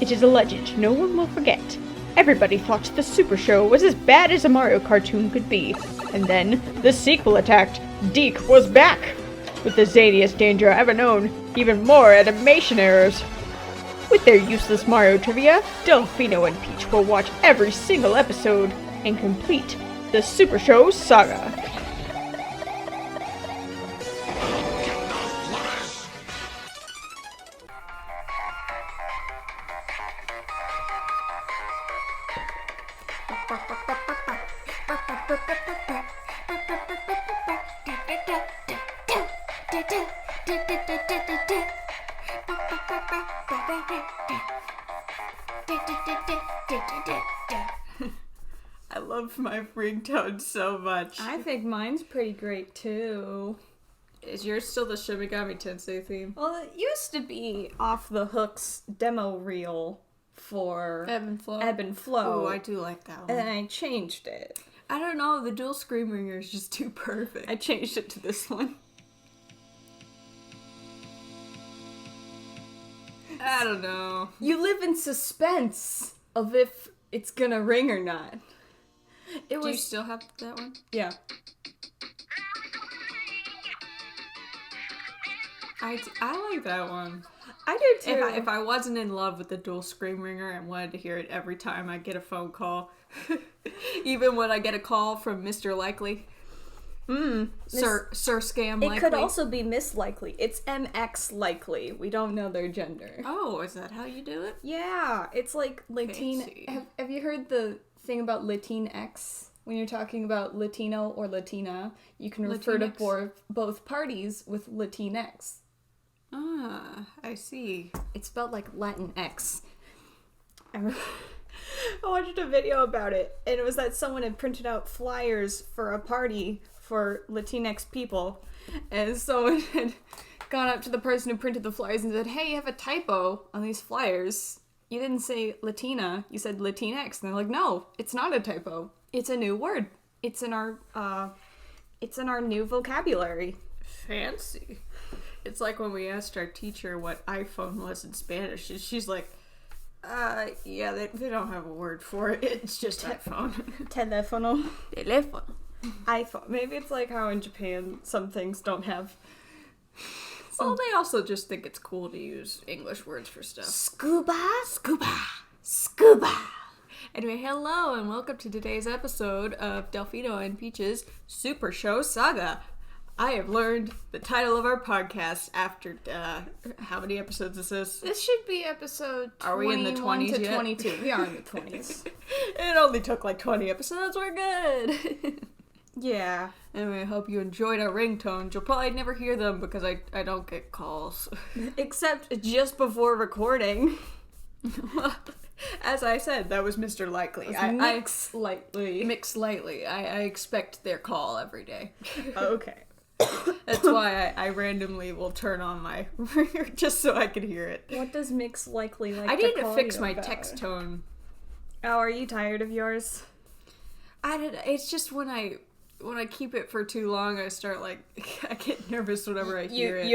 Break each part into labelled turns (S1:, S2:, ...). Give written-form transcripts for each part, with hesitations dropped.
S1: It is a legend no one will forget. Everybody thought the Super Show was as bad as a Mario cartoon could be. And then, the sequel attacked. Deke was back! With the zaniest danger ever known, even more animation errors. With their useless Mario trivia, Delfino and Peach will watch every single episode and complete the Supershow Saga.
S2: I love my ringtone so much.
S3: I think mine's pretty great too.
S2: Is yours still the Shimigami Tensei theme?
S3: Well, it used to be Off the Hook's demo reel for
S2: Ebb and Flow.
S3: Ebb and Flow.
S2: Oh, I do like that one.
S3: And then I changed it.
S2: I don't know, the dual scream ringer is just too perfect.
S3: I changed it to this one.
S2: I don't know.
S3: You live in suspense of if it's gonna ring or not.
S2: Do you still have that one?
S3: Yeah.
S2: I like that one.
S3: I do too.
S2: If I wasn't in love with the dual scream ringer and wanted to hear it every time I get a phone call, even when I get a call from Mr. Likely, Sir Scam Likely.
S3: It could also be Miss Likely. It's MX Likely. We don't know their gender.
S2: Oh, is that how you do it?
S3: Yeah, it's like Latin.
S2: Fancy.
S3: Have you heard the thing about Latinx? When you're talking about Latino or Latina, you can refer to both parties with Latinx.
S2: Ah, I see.
S3: It's spelled like Latinx. I watched a video about it, and it was that someone had printed out flyers for a party for Latinx people, and someone had gone up to the person who printed the flyers and said, "Hey, you have a typo on these flyers. You didn't say Latina, you said Latinx." And they're like, "No, it's not a typo. It's a new word. It's in our new vocabulary."
S2: Fancy. It's like when we asked our teacher what iPhone was in Spanish, and she's like, yeah, they don't have a word for it. It's just iPhone.
S3: Telefono.
S2: Teléfono.
S3: iPhone. Maybe it's like how in Japan some things don't have.
S2: Well, they also just think it's cool to use English words for stuff.
S3: Scuba.
S2: Anyway, hello and welcome to today's episode of Delfino and Peach's Supershow Saga. I have learned the title of our podcast after, how many episodes is this?
S3: This should be episode 21
S2: Are we in the 20s
S3: to
S2: yet?
S3: 22. We are in the 20s.
S2: It only took like 20 episodes, we're good!
S3: Yeah.
S2: Anyway, I hope you enjoyed our ringtones. You'll probably never hear them because I don't get calls.
S3: Except just before recording.
S2: As I said, that was Mr. Likely.
S3: Mix lightly.
S2: Mix lightly. I expect their call every day.
S3: Okay.
S2: That's why I randomly will turn on my ringer just so I can hear it.
S3: What does mix likely like
S2: I
S3: to
S2: need to
S3: call
S2: fix
S3: you
S2: my
S3: about?
S2: text tone.
S3: Oh, are you tired of yours?
S2: It's just when I keep it for too long, I start I get nervous whenever I hear it.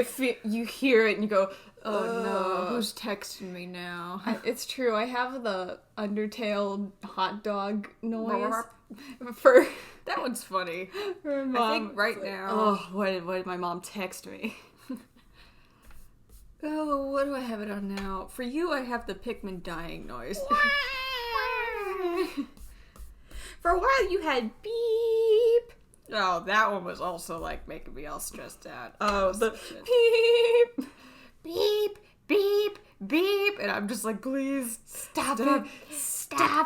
S3: You hear it and you go,
S2: Oh no, who's texting me now?
S3: It's true. I have the Undertale hot dog noise.
S2: That one's funny.
S3: For
S2: I
S3: Mom.
S2: think right now.
S3: Oh, what did my mom text me?
S2: Oh, what do I have it on now? For you, I have the Pikmin dying noise.
S3: For a while you had beep.
S2: Oh, that one was also making me all stressed out.
S3: Oh, the
S2: beep, beep, beep, beep, and I'm just like, please
S3: stop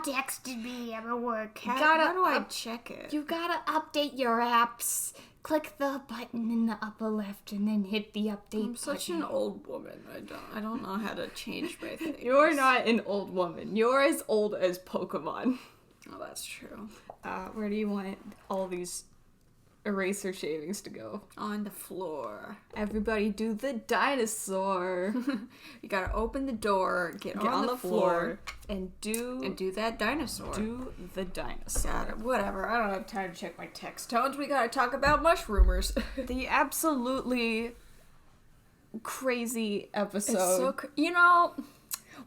S3: texting me. I'm at work.
S2: How do I check it?
S3: You gotta update your apps. Click the button in the upper left and then hit the update button.
S2: I'm such an old woman. I don't know how to change my things.
S3: You're not an old woman. You're as old as Pokemon.
S2: Oh, that's true.
S3: Where do you want all these eraser shavings to go?
S2: On the floor.
S3: Everybody do the dinosaur.
S2: You gotta open the door, get on the floor,
S3: and
S2: do that dinosaur.
S3: Do the dinosaur.
S2: Got it. Whatever. I don't have time to check my text tones. We gotta talk about Mush-Rumors.
S3: The absolutely crazy episode.
S2: It's so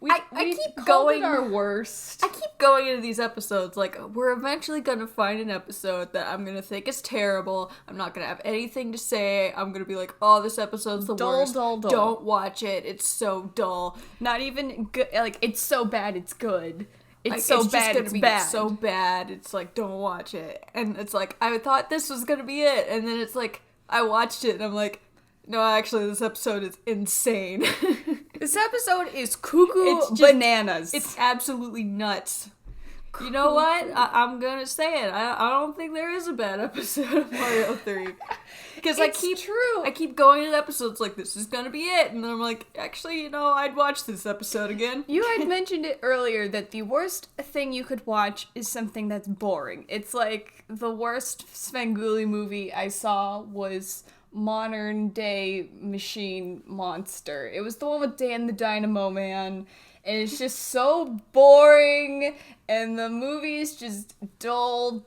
S2: I keep going
S3: our worst.
S2: I keep going into these episodes like we're eventually gonna find an episode that I'm gonna think is terrible. I'm not gonna have anything to say. I'm gonna be like, oh, this episode's the worst.
S3: Dull.
S2: Don't watch it. It's so dull.
S3: Not even good. Like, it's so bad, it's good. It's
S2: Like,
S3: so
S2: it's
S3: bad,
S2: just gonna
S3: it's
S2: be
S3: bad.
S2: so bad. It's like, don't watch it. And it's like, I thought this was gonna be it, and then it's like, I watched it, and I'm like, no, actually, this episode is insane.
S3: This episode is cuckoo
S2: It's just-
S3: bananas.
S2: It's absolutely nuts. You know what? I'm gonna say it. I don't think there is a bad episode of Mario 3. Because I keep going to episodes like, this is gonna be it. And then I'm like, actually, I'd watch this episode again.
S3: You had mentioned it earlier that the worst thing you could watch is something that's boring. It's like the worst Svengoolie movie I saw was Modern Day Machine Monster. It was the one with Dan the Dynamo Man. And it's just so boring, and the movie is just dull,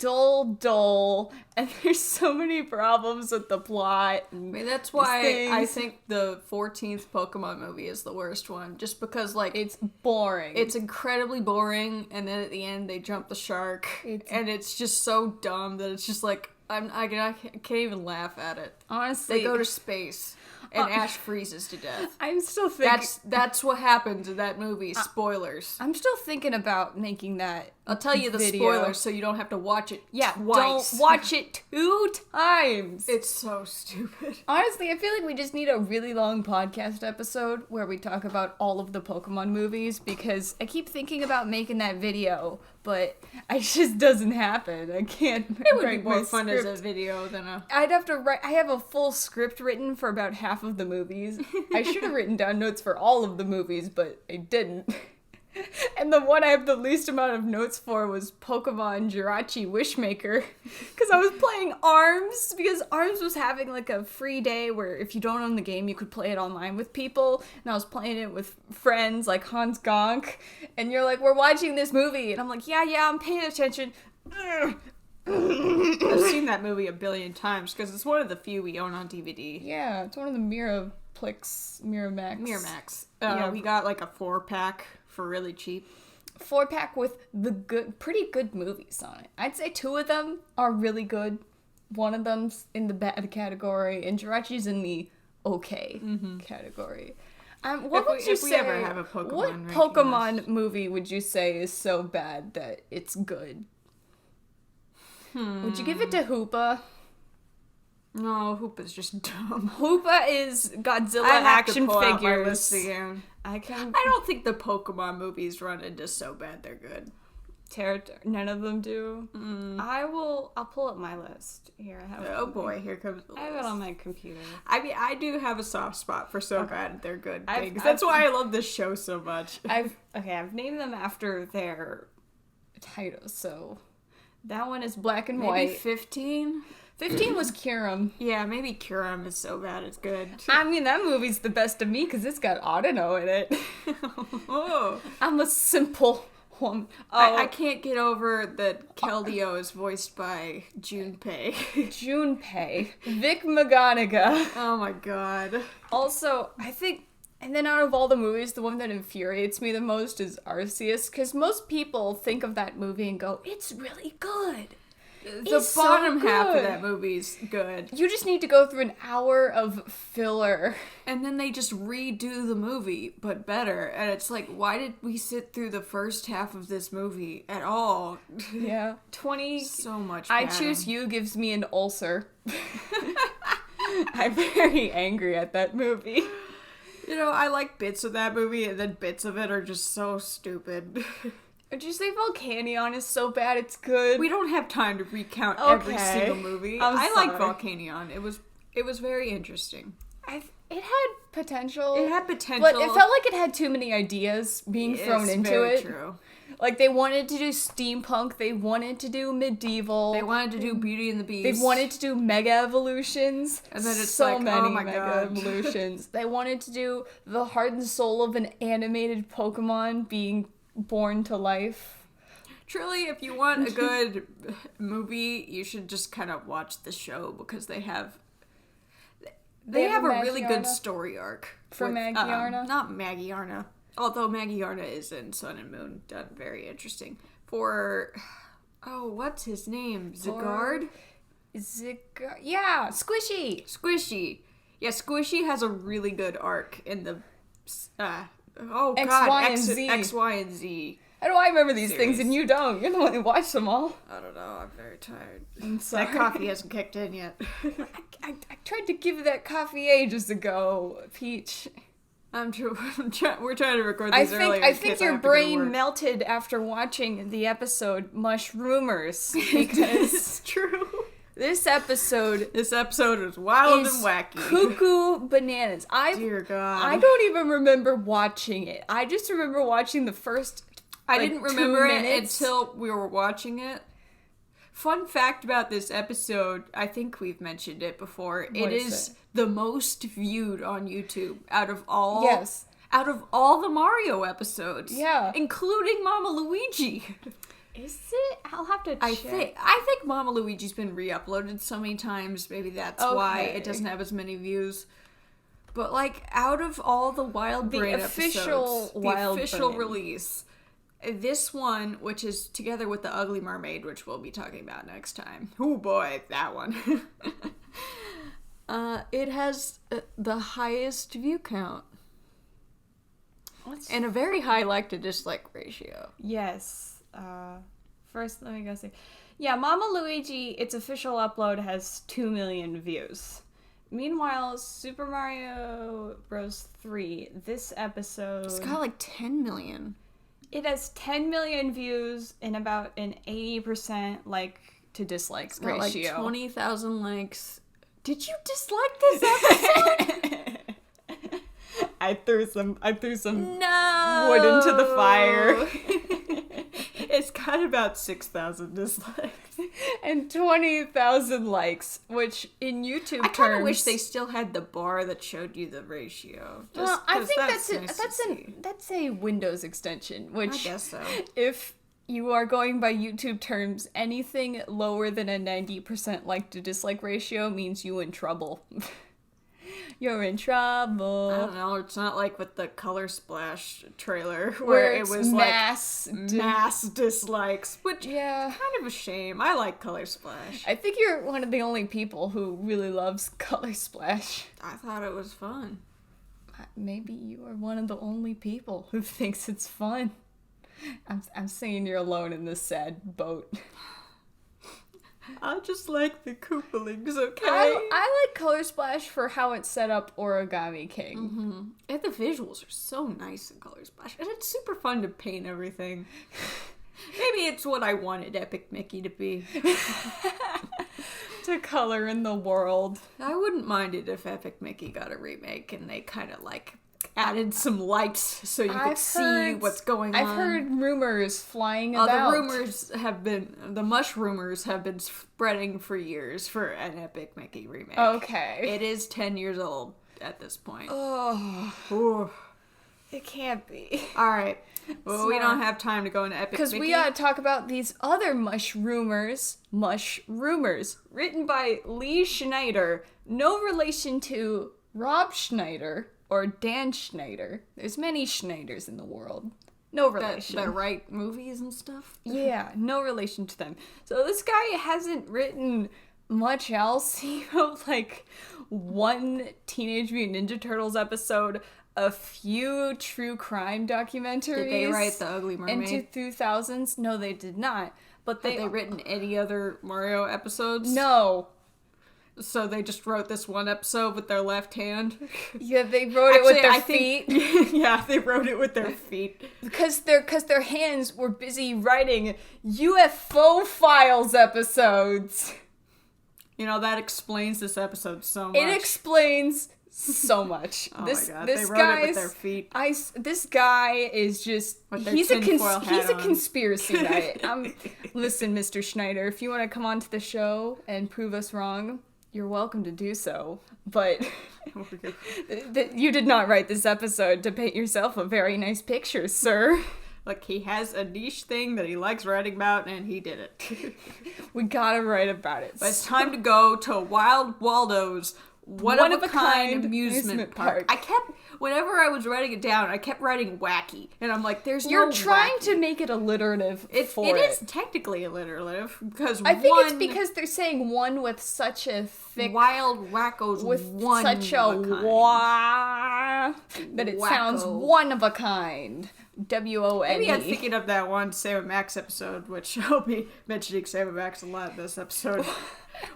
S3: and there's so many problems with the plot.
S2: I mean, that's why I think the 14th Pokemon movie is the worst one, just because, like,
S3: It's boring.
S2: it's incredibly boring, and then at the end they jump the shark, and it's just so dumb that it's just like, I can't even laugh at it.
S3: Honestly,
S2: They go to space, and Ash freezes to death.
S3: I'm still thinking.
S2: That's what happens in that movie. Spoilers.
S3: I'm still thinking about making that.
S2: I'll tell you the
S3: video.
S2: spoilers so you don't have to watch it
S3: Yeah,
S2: twice.
S3: don't watch it 2 times.
S2: It's so stupid.
S3: Honestly, I feel like we just need a really long podcast episode where we talk about all of the Pokemon movies, because I keep thinking about making that video, but it just doesn't happen. I can't
S2: It would be
S3: write
S2: more
S3: my
S2: fun
S3: script.
S2: as a video than a...
S3: I'd have to write. I have a full script written for about half of the movies. I should have written down notes for all of the movies, but I didn't. And the one I have the least amount of notes for was Pokemon Jirachi Wishmaker. Because I was playing ARMS, because ARMS was having like a free day where if you don't own the game, you could play it online with people. And I was playing it with friends like Hans Gonk. And you're like, we're watching this movie. And I'm like, yeah, I'm paying attention.
S2: I've seen that movie a billion times because it's one of the few we own on DVD.
S3: Yeah, it's one of the Miramax.
S2: Miramax.
S3: Yeah.
S2: We got like a 4-pack for really cheap.
S3: 4-pack with the pretty good movies on it. I'd say 2 of them are really good. One of them's in the bad category, and Jirachi's in the okay category. What would you
S2: if
S3: say?
S2: we ever have a Pokemon
S3: what
S2: ranking
S3: Pokemon
S2: list?
S3: movie would you say is so bad that it's good? Would you give it to Hoopa?
S2: No, Hoopa's just dumb.
S3: Hoopa is Godzilla
S2: I have
S3: action
S2: to pull out my
S3: figures.
S2: list again. I don't think the Pokemon movies run into so bad they're good.
S3: None of them do. I'll pull up my list here. I have it
S2: Oh
S3: on
S2: boy, here comes the
S3: I have it
S2: list.
S3: on my computer.
S2: I mean, I do have a soft spot for so bad they're good
S3: I've-
S2: things. That's why I love this show so much.
S3: I've named them after their titles. So that one is Black and
S2: Maybe
S3: White.
S2: 15?
S3: 15 was Kyurem.
S2: Yeah, maybe Kyurem is so bad it's good.
S3: I mean, that movie's the best of me because it's got Audino in it.
S2: Oh.
S3: I'm a simple woman.
S2: I can't get over that Keldeo is voiced by Junpei.
S3: Junpei. Vic McGonagall.
S2: Oh my god.
S3: Also, I think, and then out of all the movies, the one that infuriates me the most is Arceus, because most people think of that movie and go, it's really good.
S2: The
S3: It's so
S2: bottom half of
S3: good.
S2: that movie's good.
S3: You just need to go through an hour of filler.
S2: And then they just redo the movie, but better. And it's like, why did we sit through the first half of this movie at all?
S3: Yeah. 20.
S2: So much
S3: I
S2: padding.
S3: Choose You gives me an ulcer. I'm very angry at that movie.
S2: You know, I like bits of that movie, and then bits of it are just so stupid.
S3: Would you say Volcanion is so bad it's good?
S2: We don't have time to recount every
S3: Okay.
S2: single movie.
S3: I'm
S2: I like
S3: sorry.
S2: Volcanion. It was very interesting.
S3: It had potential.
S2: It had potential.
S3: But it felt like it had too many ideas being thrown
S2: It's
S3: into
S2: very
S3: it.
S2: True.
S3: Like, they wanted to do steampunk, they wanted to do medieval.
S2: They wanted to do Beauty and the Beast.
S3: They wanted to do mega evolutions.
S2: And then it's
S3: so
S2: like,
S3: many
S2: oh my
S3: mega
S2: God.
S3: evolutions. They wanted to do the heart and soul of an animated Pokemon being born to life.
S2: Truly, if you want a good movie, you should just kind of watch the show because they have
S3: They have
S2: a
S3: a
S2: really good
S3: Maggiarna?
S2: story arc
S3: For
S2: with,
S3: Maggiarna?
S2: not Maggiarna. Although Maggie Yarna is in Sun and Moon, done very interesting. For, what's his name? Zigard?
S3: Yeah, Squishy.
S2: Squishy. Yeah, Squishy has a really good arc in the,
S3: X, Y, and Z.
S2: X, Y, and Z.
S3: How do I remember these
S2: series.
S3: things and you don't? You're the one who watched them all.
S2: I don't know, I'm very tired.
S3: I'm sorry.
S2: That coffee hasn't kicked in yet.
S3: I tried to give you that coffee ages ago, Peach.
S2: We're trying to record these earlier.
S3: I think your brain melted after watching the episode Mush-Rumors. Because
S2: it's true.
S3: This episode
S2: is wild and wacky.
S3: Cuckoo bananas.
S2: Dear God.
S3: I don't even remember watching it. I just remember watching the first
S2: I didn't remember
S3: 2
S2: it
S3: minutes.
S2: until we were watching it. Fun fact about this episode, I think we've mentioned it before. It is the most viewed on YouTube out of all the Mario episodes.
S3: Yeah.
S2: Including Mama Luigi.
S3: Is it? I'll have to check.
S2: I think Mama Luigi's been re-uploaded so many times. Maybe that's why it doesn't have as many views. But like, out of all the Wild Brain episodes, the official release, this one, which is together with The Ugly Mermaid, which we'll be talking about next time. Oh boy, that one. It has the highest view count. And a very high like to dislike ratio.
S3: Yes. First, let me go see. Yeah, Mama Luigi, its official upload has 2 million views. Meanwhile, Super Mario Bros. 3, this episode...
S2: It's got like 10 million.
S3: It has 10 million views and about an 80% like to dislike ratio.
S2: It's got like 20,000 likes. Did you dislike this episode?
S3: I threw some
S2: no!
S3: wood into the fire.
S2: It's got about 6,000 dislikes.
S3: And 20,000 likes, which in YouTube terms...
S2: I kind of wish they still had the bar that showed you the ratio.
S3: Well, I think that's a Windows extension, which...
S2: I guess so.
S3: If you are going by YouTube terms, anything lower than a 90% like to dislike ratio means you in trouble. You're in trouble.
S2: I don't know. It's not like with the Color Splash trailer where it was mass dislikes, which kind of a shame. I like Color Splash.
S3: I think you're one of the only people who really loves Color Splash.
S2: I thought it was fun.
S3: Maybe you are one of the only people who thinks it's fun. I'm saying you're alone in this sad boat.
S2: I just like the Koopalings, okay?
S3: I like Color Splash for how it's set up Origami King.
S2: Mm-hmm. And the visuals are so nice in Color Splash. And it's super fun to paint everything. Maybe it's what I wanted Epic Mickey to be.
S3: To color in the world.
S2: I wouldn't mind it if Epic Mickey got a remake and they kind of like added some lights so you could see what's going on.
S3: I've heard rumors flying about.
S2: The Mush-Rumors have been spreading for years for an Epic Mickey remake.
S3: Okay.
S2: It is 10 years old at this point.
S3: Oh.
S2: Ooh.
S3: It can't be.
S2: Alright. Well, we don't have time to go into Epic Mickey.
S3: Because we gotta talk about these other Mush-Rumors, written by Lee Schneider. No relation to Rob Schneider or Dan Schneider. There's many Schneiders in the world. No relation.
S2: That write movies and stuff?
S3: Yeah, no relation to them. So this guy hasn't written much else. He wrote like one Teenage Mutant Ninja Turtles episode, a few true crime documentaries.
S2: Did they write The Ugly Mermaid?
S3: Into 2000s? No, they did not. But
S2: Have they written any other Mario episodes?
S3: No.
S2: So they just wrote this one episode with their left hand?
S3: Yeah, they wrote it with their feet.
S2: Yeah, they wrote it with their feet.
S3: Because their hands were busy writing UFO Files episodes.
S2: You know, that explains this episode so much.
S3: It explains so much.
S2: Oh my god, they wrote it with their feet.
S3: This guy is just... He's a conspiracy guy. Listen, Mr. Schneider, if you want to come onto the show and prove us wrong, you're welcome to do so. But you did not write this episode to paint yourself a very nice picture, sir.
S2: Look, he has a niche thing that he likes writing about, and he did it.
S3: We gotta write about it.
S2: But it's time to go to Wild Waldo's one of a kind amusement park. whenever I was writing it down, I kept writing wacky, and I'm like, "There's
S3: You're
S2: no
S3: trying
S2: wacky.
S3: to make it alliterative.
S2: It is technically alliterative because
S3: I think it's because they're saying one with such a thick,
S2: wild wackos
S3: with
S2: one
S3: such a
S2: of kind.
S3: wah that it sounds
S2: Wacko.
S3: one of a kind. W-O-N-E.
S2: Maybe I'm thinking of that one Sam and Max episode, which I'll be mentioning Sam and Max a lot in this episode,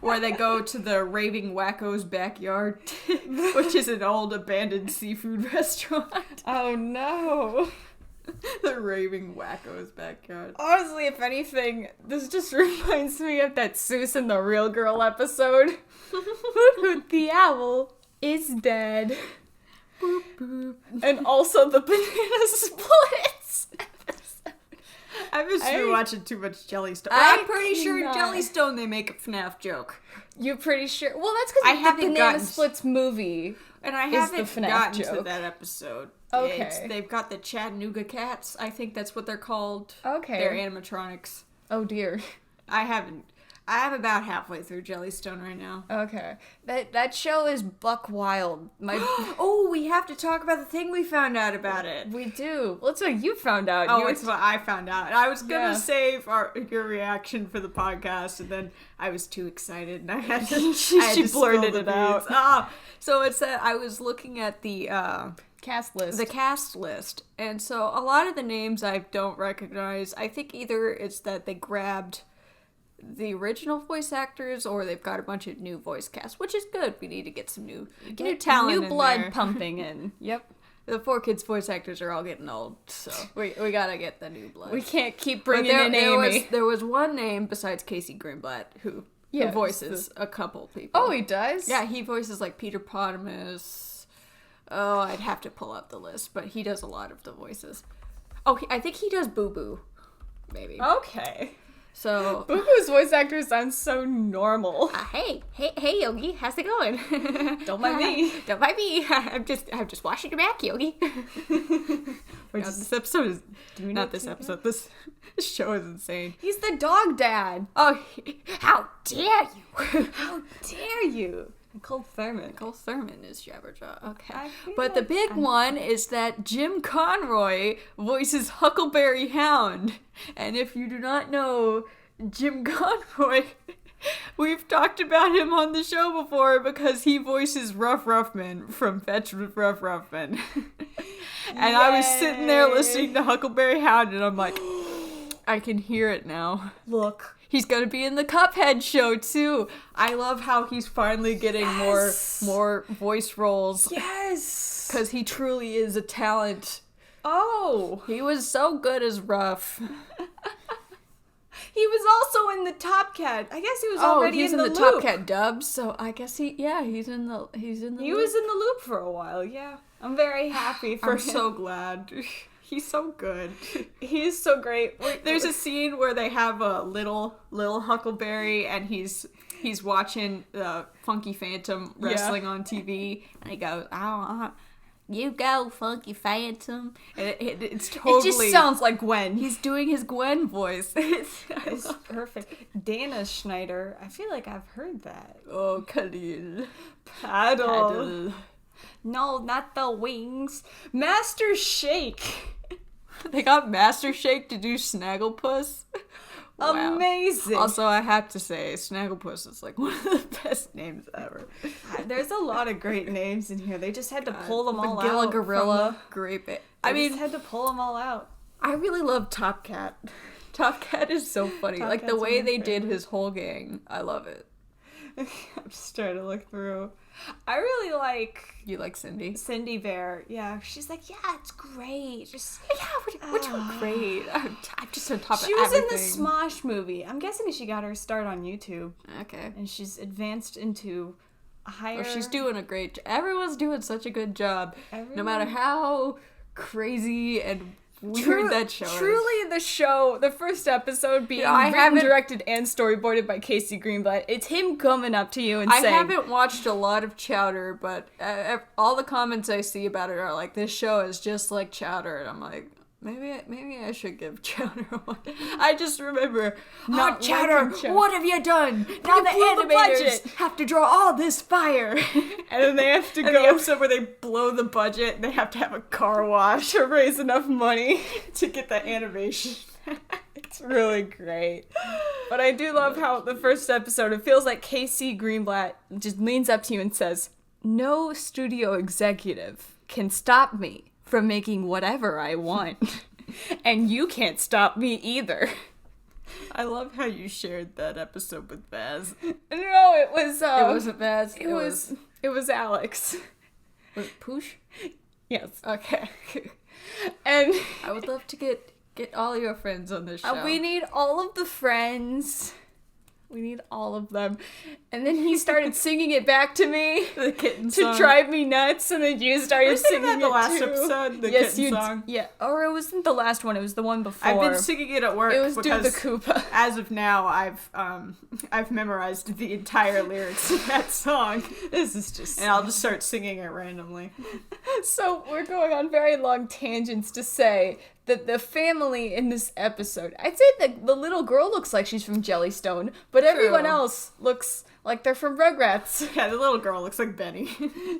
S2: where they go to the Raving Wacko's backyard, which is an old abandoned seafood restaurant.
S3: Oh no.
S2: The Raving Wacko's backyard.
S3: Honestly, if anything, this just reminds me of that Seuss and the Real Girl episode. Hoot Hoot the owl is dead.
S2: Boop, boop.
S3: And also the banana splits episode.
S2: I've just been watching too much Jellystone.
S3: I
S2: I'm pretty sure
S3: cannot.
S2: Jellystone they make a FNAF joke.
S3: You're pretty sure? Well, that's because
S2: I
S3: the
S2: haven't
S3: Banana
S2: gotten-
S3: Splits movie.
S2: And I
S3: Is the
S2: haven't
S3: FNAF
S2: gotten to
S3: joke.
S2: that episode.
S3: Okay.
S2: They've got the Chattanooga cats. I think that's what they're called.
S3: Okay.
S2: They're animatronics.
S3: Oh dear.
S2: I'm about halfway through Jellystone right now.
S3: Okay. That show is buck wild.
S2: Oh, we have to talk about the thing we found out about it.
S3: We do. Well, that's what you found out.
S2: Oh, it's what I found out. I was gonna
S3: Yeah.
S2: save your reaction for the podcast, and then I was too excited, and I had to.
S3: She
S2: I had to spill
S3: blurted
S2: the
S3: it out.
S2: beans. So it's that I was looking at the
S3: cast list.
S2: the cast list, and so a lot of the names I don't recognize. I think either it's that they grabbed the original voice actors, or they've got a bunch of new voice casts, which is good. We need to get some new talent,
S3: new
S2: in
S3: blood
S2: there.
S3: pumping in. Yep.
S2: The 4Kids voice actors are all getting old, so we gotta get the new blood.
S3: We can't keep
S2: But
S3: bringing in Amy.
S2: there was one name besides Casey Greenblatt who
S3: Yes,
S2: voices a couple people.
S3: Oh, he does?
S2: Yeah, he voices like Peter Potamus. Oh, I'd have to pull up the list, but he does a lot of the voices. Oh, I think he does Boo Boo, maybe.
S3: Okay.
S2: So,
S3: Boo Boo's voice actor sounds so normal.
S2: hey, Yogi, how's it going?
S3: Don't mind me.
S2: Don't mind me. I'm just washing your back, Yogi. This episode is not this episode. This show is insane.
S3: He's the dog dad.
S2: Oh, how dare you?
S3: How dare you? Nicole Thurman.
S2: Nicole Thurman is Jabberjaw. Okay.
S3: I feel
S2: But the
S3: like
S2: big one is that Jim Conroy voices Huckleberry Hound. And if you do not know Jim Conroy, we've talked about him on the show before because he voices Rough Ruffman from Fetch with Rough Ruffman. And I was sitting there listening to Huckleberry Hound, and I'm like, I can hear it now.
S3: Look.
S2: He's gonna be in the Cuphead show too. I love how he's finally getting more voice roles.
S3: Yes.
S2: Because he truly is a talent.
S3: Oh.
S2: He was so good as Ruff.
S3: He was also in the Top Cat. I guess he was already
S2: he's
S3: in
S2: in
S3: the
S2: the
S3: loop.
S2: Top Cat dubs, so I guess he's in the
S3: He
S2: loop.
S3: was in the loop for a while, yeah. I'm very happy for
S2: I'm
S3: him.
S2: so glad. He's so good.
S3: He's so great.
S2: There's a scene where they have a little Huckleberry, and he's watching Funky Phantom wrestling on TV, and he goes, "You go, Funky Phantom," and it's totally.
S3: It just sounds like Gwen.
S2: He's doing his Gwen voice.
S3: It's perfect. Dana Schneider. I feel like I've heard that.
S2: Oh, Khalil.
S3: Paddle. No, not the wings. Master Shake.
S2: They got Master Shake to do Snagglepuss. Wow.
S3: Amazing.
S2: Also, I have to say, Snagglepuss is like one of the best names ever.
S3: There's a lot of great names in here. They just had to pull them all
S2: Magilla
S3: out.
S2: Gorilla, great.
S3: I just had to pull them all out.
S2: I really love Top Cat. Top Cat is so funny.
S3: Top
S2: Like the
S3: Cat's
S2: way
S3: my
S2: they did
S3: favorite.
S2: his whole gang. I love it.
S3: I'm just trying to look through. I really like
S2: You like Cindy?
S3: Cindy Bear. Yeah, she's like, yeah, it's great. Just
S2: We're doing great. I'm just on top of
S3: She was
S2: everything.
S3: in the Smosh movie. I'm guessing she got her start on YouTube,
S2: Okay.
S3: and she's advanced into a higher.
S2: Oh, she's doing a great job. Everyone's doing such a good job. No
S3: Everyone-
S2: matter how crazy and weird that show is.
S3: Truly, the first episode being
S2: I
S3: written,
S2: haven't-
S3: directed, and storyboarded by Casey Greenblatt. It's him coming up to you and
S2: I
S3: saying,
S2: haven't watched a lot of Chowder, but all the comments I see about it are like, this show is just like Chowder. And I'm like, Maybe I should give Chowder one. I just remember,
S1: Not
S2: Chowder,
S1: liking Chowder.
S2: what have you done? Now the
S3: blew the
S2: animators
S3: budget.
S2: have to draw all this fire.
S3: And then they have to
S2: And
S3: go
S2: the episode where they blow the budget and they have to have a car wash
S3: to raise enough money.
S2: to get the animation.
S3: It's really great. But I do love how the first episode, it feels like KC Greenblatt just leans up to you and says, "No studio executive can stop me from making whatever I want. And you can't stop me either."
S2: I love how you shared that episode with Baz.
S3: No, it was
S2: It wasn't Baz.
S3: it was Alex.
S2: Was it Poosh?
S3: Yes.
S2: Okay.
S3: And
S2: I would love to get all your friends on this show.
S3: we need all of the friends. We need all of them. And then he started singing it back to me
S2: the kitten
S3: to
S2: song.
S3: drive me nuts, and then you started
S2: Was it
S3: singing
S2: that the
S3: it
S2: last
S3: too.
S2: episode, the
S3: yes,
S2: kitten
S3: you
S2: song?
S3: Yeah, or it wasn't the last one. It was the one before.
S2: I've been singing it at work.
S3: It was Do the
S2: because
S3: Koopa.
S2: As of now, I've memorized the entire lyrics of that song.
S3: This is just.
S2: And I'll just start singing it randomly.
S3: So we're going on very long tangents to say that the family in this episode, I'd say that the little girl looks like she's from Jellystone, but everyone
S2: True.
S3: else looks like they're from Rugrats.
S2: Yeah, the little girl looks like Benny.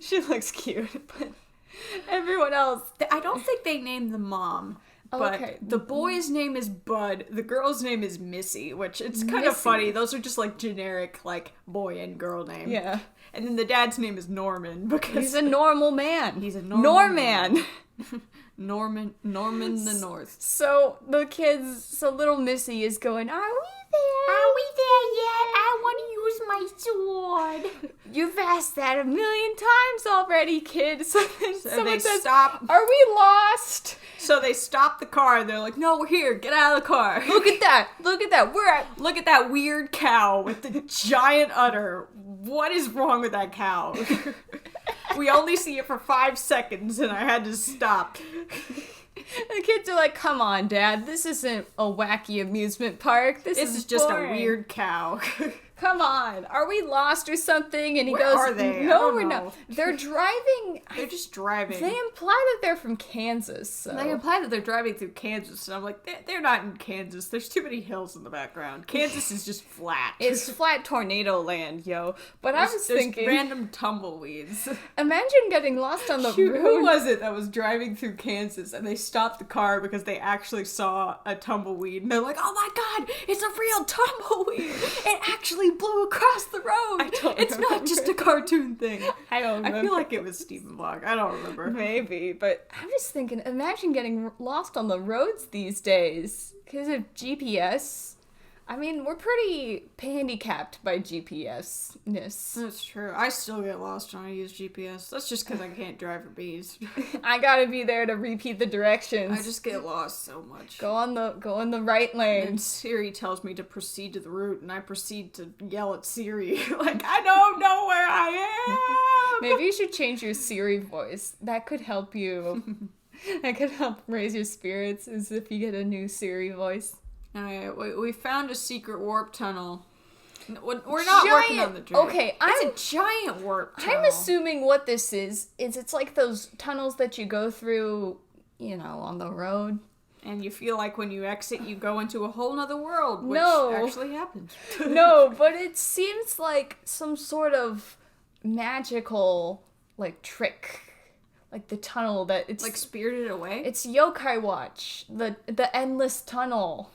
S3: She looks cute, but everyone else.
S2: I don't think they named the mom. But
S3: Okay.
S2: the boy's name is Bud. The girl's name is Missy, which it's kind of
S3: Missy.
S2: funny. Those are just like generic like boy and girl name.
S3: Yeah.
S2: And then the dad's name is Norman because
S3: He's a normal man.
S2: He's a normal
S3: Norman.
S2: Norman the North.
S3: So the kids, so little Missy is going, "Are we there? Are we there yet? I want to use my sword." You've asked that 1,000,000 times already, kid. So then someone
S2: they
S3: says,
S2: stop.
S3: "Are we lost?
S2: So they stop the car and they're like, "No, we're here. Get out of the car."
S3: Look at that. Look at that. We're at."
S2: Look at that weird cow with the giant udder. What is wrong with that cow? We only see it for 5 seconds and I had to stop.
S3: The kids are like, "Come on, Dad. This isn't a wacky amusement park. This
S2: This is just a
S3: boring.
S2: weird cow.
S3: Come on, are we lost or something?" And he
S2: Where
S3: goes,
S2: are they? I
S3: "No,
S2: don't
S3: we're
S2: know."
S3: not. They're driving."
S2: They're just driving.
S3: They imply that they're from Kansas. So.
S2: They imply that they're driving through Kansas, and I'm like, they're not in Kansas. There's too many hills in the background. Kansas is just flat.
S3: It's flat tornado land, yo. But I was
S2: There's
S3: thinking,
S2: random tumbleweeds.
S3: imagine getting lost on the
S2: Shoot,
S3: road.
S2: who was it that was driving through Kansas and they stopped the car because they actually saw a tumbleweed and they're like, "Oh my god, it's a real tumbleweed! It actually blew across the road!
S3: I don't
S2: It's not
S3: remember.
S2: just a cartoon thing."
S3: I don't remember.
S2: I feel like it was Stephen Blog. I don't remember.
S3: Maybe, but I'm just thinking, imagine getting lost on the roads these days because of GPS. I mean, we're pretty handicapped by GPS-ness.
S2: That's true. I still get lost when I use GPS. That's just because I can't drive for bees.
S3: I gotta be there to repeat the directions.
S2: I just get lost so much.
S3: go on the right lane.
S2: And Siri tells me to proceed to the route, and I proceed to yell at Siri, like, "I don't know where I am!"
S3: Maybe you should change your Siri voice. That could help you. That could help raise your spirits, as if you get a new Siri voice.
S2: We found a secret warp tunnel. We're not working on the train.
S3: Okay,
S2: It's a giant warp tunnel.
S3: I'm assuming what this is it's like those tunnels that you go through, on the road.
S2: And you feel like when you exit, you go into a whole nother world, which
S3: No.
S2: actually happens.
S3: No, but it seems like some sort of magical, trick. Like the tunnel that it's...
S2: Like Spirited Away?
S3: It's Yokai Watch. The endless tunnel.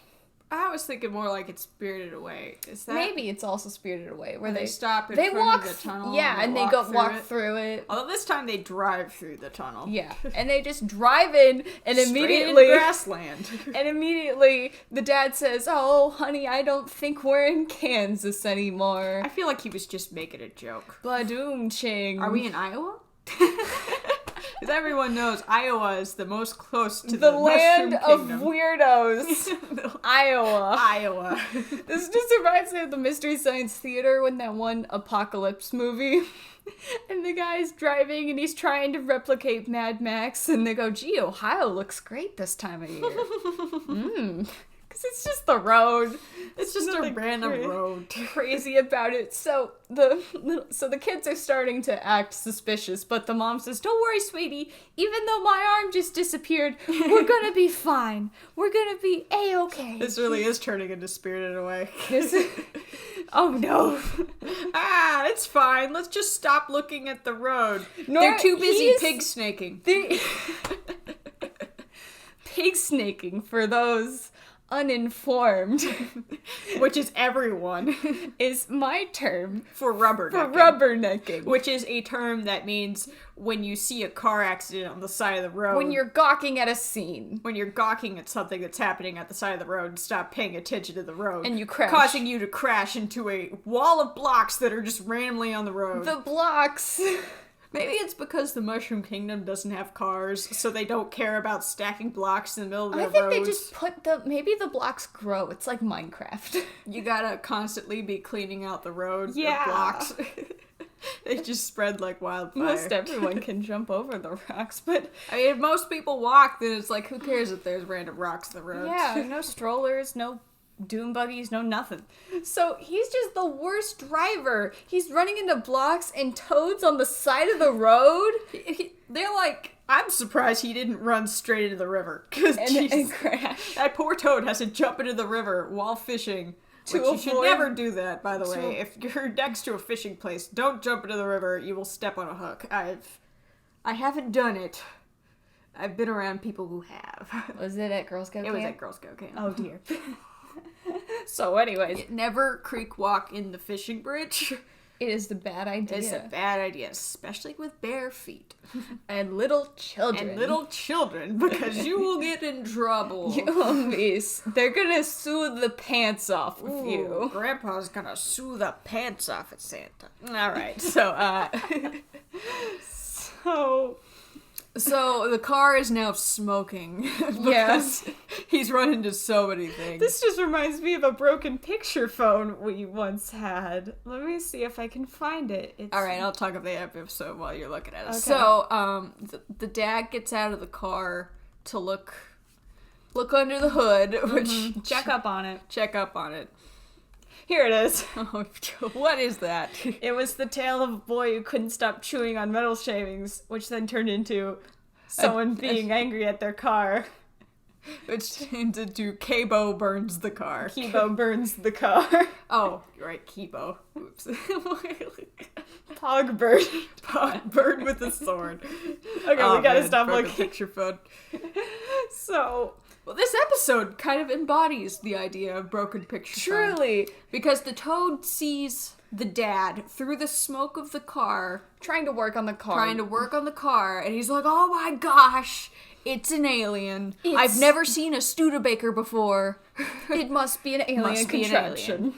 S2: I was thinking more like it's Spirited Away. Is that...
S3: Maybe it's also Spirited Away, where
S2: they stop in
S3: they
S2: front
S3: walk
S2: of the tunnel.
S3: Yeah, and they walk through it.
S2: Although this time they drive through the tunnel.
S3: Yeah, and they just drive in, and
S2: Straight
S3: immediately...
S2: in grassland.
S3: And immediately the dad says, "Oh, honey, I don't think we're in Kansas anymore."
S2: I feel like he was just making a joke.
S3: Badoom ching.
S2: Are we in Iowa? Because everyone knows Iowa is the most close to
S3: the
S2: the
S3: land
S2: Mushroom
S3: of
S2: Kingdom.
S3: weirdos? Iowa.
S2: Iowa.
S3: This just reminds me of the Mystery Science Theater when that one Apocalypse movie. And the guy's driving and he's trying to replicate Mad Max, and they go, "Gee, Ohio looks great this time of year." Because it's just the road.
S2: It's just a random road.
S3: Crazy about it. So the kids are starting to act suspicious, but the mom says, "Don't worry, sweetie. Even though my arm just disappeared, we're gonna be fine. We're gonna be A-okay."
S2: This really is turning into Spirited Away.
S3: Oh no.
S2: It's fine. Let's just stop looking at the road. They're too busy pig snaking.
S3: Pig snaking, for those uninformed,
S2: which is everyone,
S3: is my term
S2: for rubbernecking.
S3: Rubbernecking.
S2: Which is a term that means when you see a car accident on the side of the road.
S3: When you're gawking at a scene.
S2: When you're gawking at something that's happening at the side of the road, stop paying attention to the road.
S3: And you crash.
S2: Causing you to crash into a wall of blocks that are just randomly on the road.
S3: The blocks.
S2: Maybe it's because the Mushroom Kingdom doesn't have cars, so they don't care about stacking blocks in the middle of their roads.
S3: I think they just put maybe the blocks grow. It's like Minecraft.
S2: You gotta constantly be cleaning out the road of blocks. They just spread like wildfire.
S3: Most everyone can jump over the rocks, but...
S2: I mean, if most people walk, then it's like, who cares if there's random rocks in the road?
S3: Yeah, no strollers, no doom buggies, no nothing. So he's just the worst driver. He's running into blocks and toads on the side of the road.
S2: They're like, I'm surprised he didn't run straight into the river.
S3: And crash.
S2: That poor toad has to jump into the river while fishing. You should never do that, by the way. If you're next to a fishing place, don't jump into the river. You will step on a hook. I haven't done it. I've been around people who have.
S3: Was it at Girl Scout camp?
S2: It was at Girl Scout camp.
S3: Oh dear. So anyways.
S2: Never creek walk in the fishing bridge.
S3: It is a bad idea.
S2: It's a bad idea, especially with bare feet.
S3: And little children.
S2: Because you will get in trouble.
S3: They're gonna sue the pants off of you.
S2: Grandpa's gonna sue the pants off at Santa.
S3: Alright, so,
S2: So the car is now smoking. Yes. He's run into so many things.
S3: This just reminds me of a broken picture phone we once had. Let me see if I can find it.
S2: Alright, I'll talk about the episode while you're looking at it.
S3: Okay.
S2: So, the dad gets out of the car to look under the hood, which...
S3: Check up on it. Here it is.
S2: Oh, what is that?
S3: It was the tale of a boy who couldn't stop chewing on metal shavings, which then turned into someone being angry at their car.
S2: Which turned into Kebo burns the car.
S3: Kebo burns the car.
S2: Oh, right, Kebo. Oops.
S3: Pogbird.
S2: Pogbird with a sword.
S3: Okay, we gotta stop looking.
S2: Picture phone.
S3: So...
S2: Well, this episode kind of embodies the idea of broken picture phone.
S3: Truly.
S2: Because the toad sees the dad through the smoke of the car.
S3: Trying to work on the car.
S2: And he's like, oh my gosh, it's an alien. I've never seen a Studebaker before.
S3: It must be an alien contraption.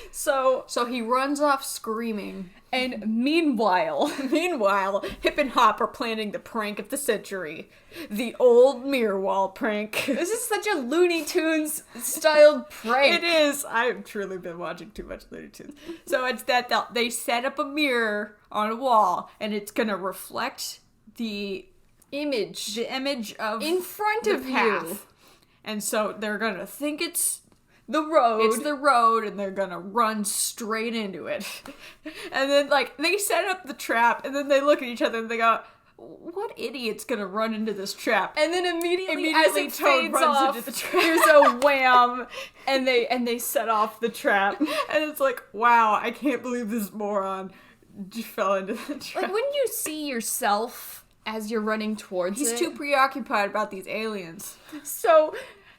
S3: So
S2: he runs off screaming.
S3: And meanwhile,
S2: Hip and Hop are planning the prank of the century. The old mirror wall prank.
S3: This is such a Looney Tunes styled prank.
S2: It is. I've truly been watching too much Looney Tunes. So it's that they set up a mirror on a wall, and it's gonna reflect the image of
S3: in front of you.
S2: And so they're gonna think it's
S3: the road.
S2: It's the road, and they're gonna run straight into it. And then, they set up the trap, and then they look at each other and they go, what idiot's gonna run into this trap?
S3: And then immediately as it
S2: Toad
S3: fades
S2: runs
S3: off,
S2: into the trap.
S3: there's a wham, and they set off the trap.
S2: And it's like, wow, I can't believe this moron just fell into the trap.
S3: Like, wouldn't you see yourself as you're running towards
S2: He's
S3: it?
S2: too preoccupied about these aliens.
S3: So...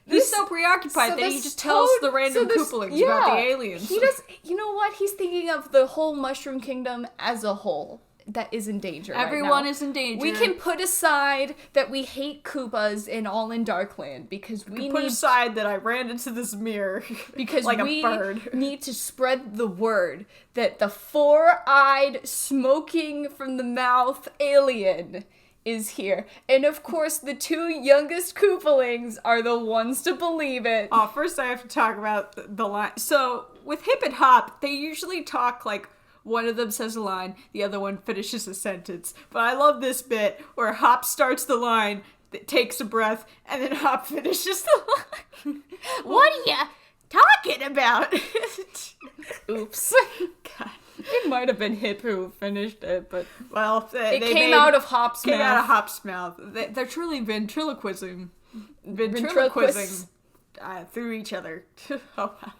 S2: He's so preoccupied that he just tells the random Koopalings about the aliens.
S3: He does. You know what? He's thinking of the whole Mushroom Kingdom as a whole that is in danger.
S2: Everyone is in danger.
S3: We can put aside that we hate Koopas in All in Darkland because we
S2: put aside that I ran into this mirror
S3: because
S2: like
S3: we
S2: a bird.
S3: Need to spread the word that the four-eyed, smoking from the mouth alien is here. And of course, the two youngest Koopalings are the ones to believe it.
S2: Oh, first I have to talk about the line. So, with Hip and Hop, they usually talk like one of them says a line, the other one finishes a sentence. But I love this bit where Hop starts the line, takes a breath, and then Hop finishes the line. What are you talking about?
S3: Oops.
S2: God.
S3: It might have been Hip who finished it, but
S2: Well,
S3: it came out of Hop's
S2: came out of
S3: mouth.
S2: Hop's mouth. They're truly ventriloquizing through each other. Oh, wow.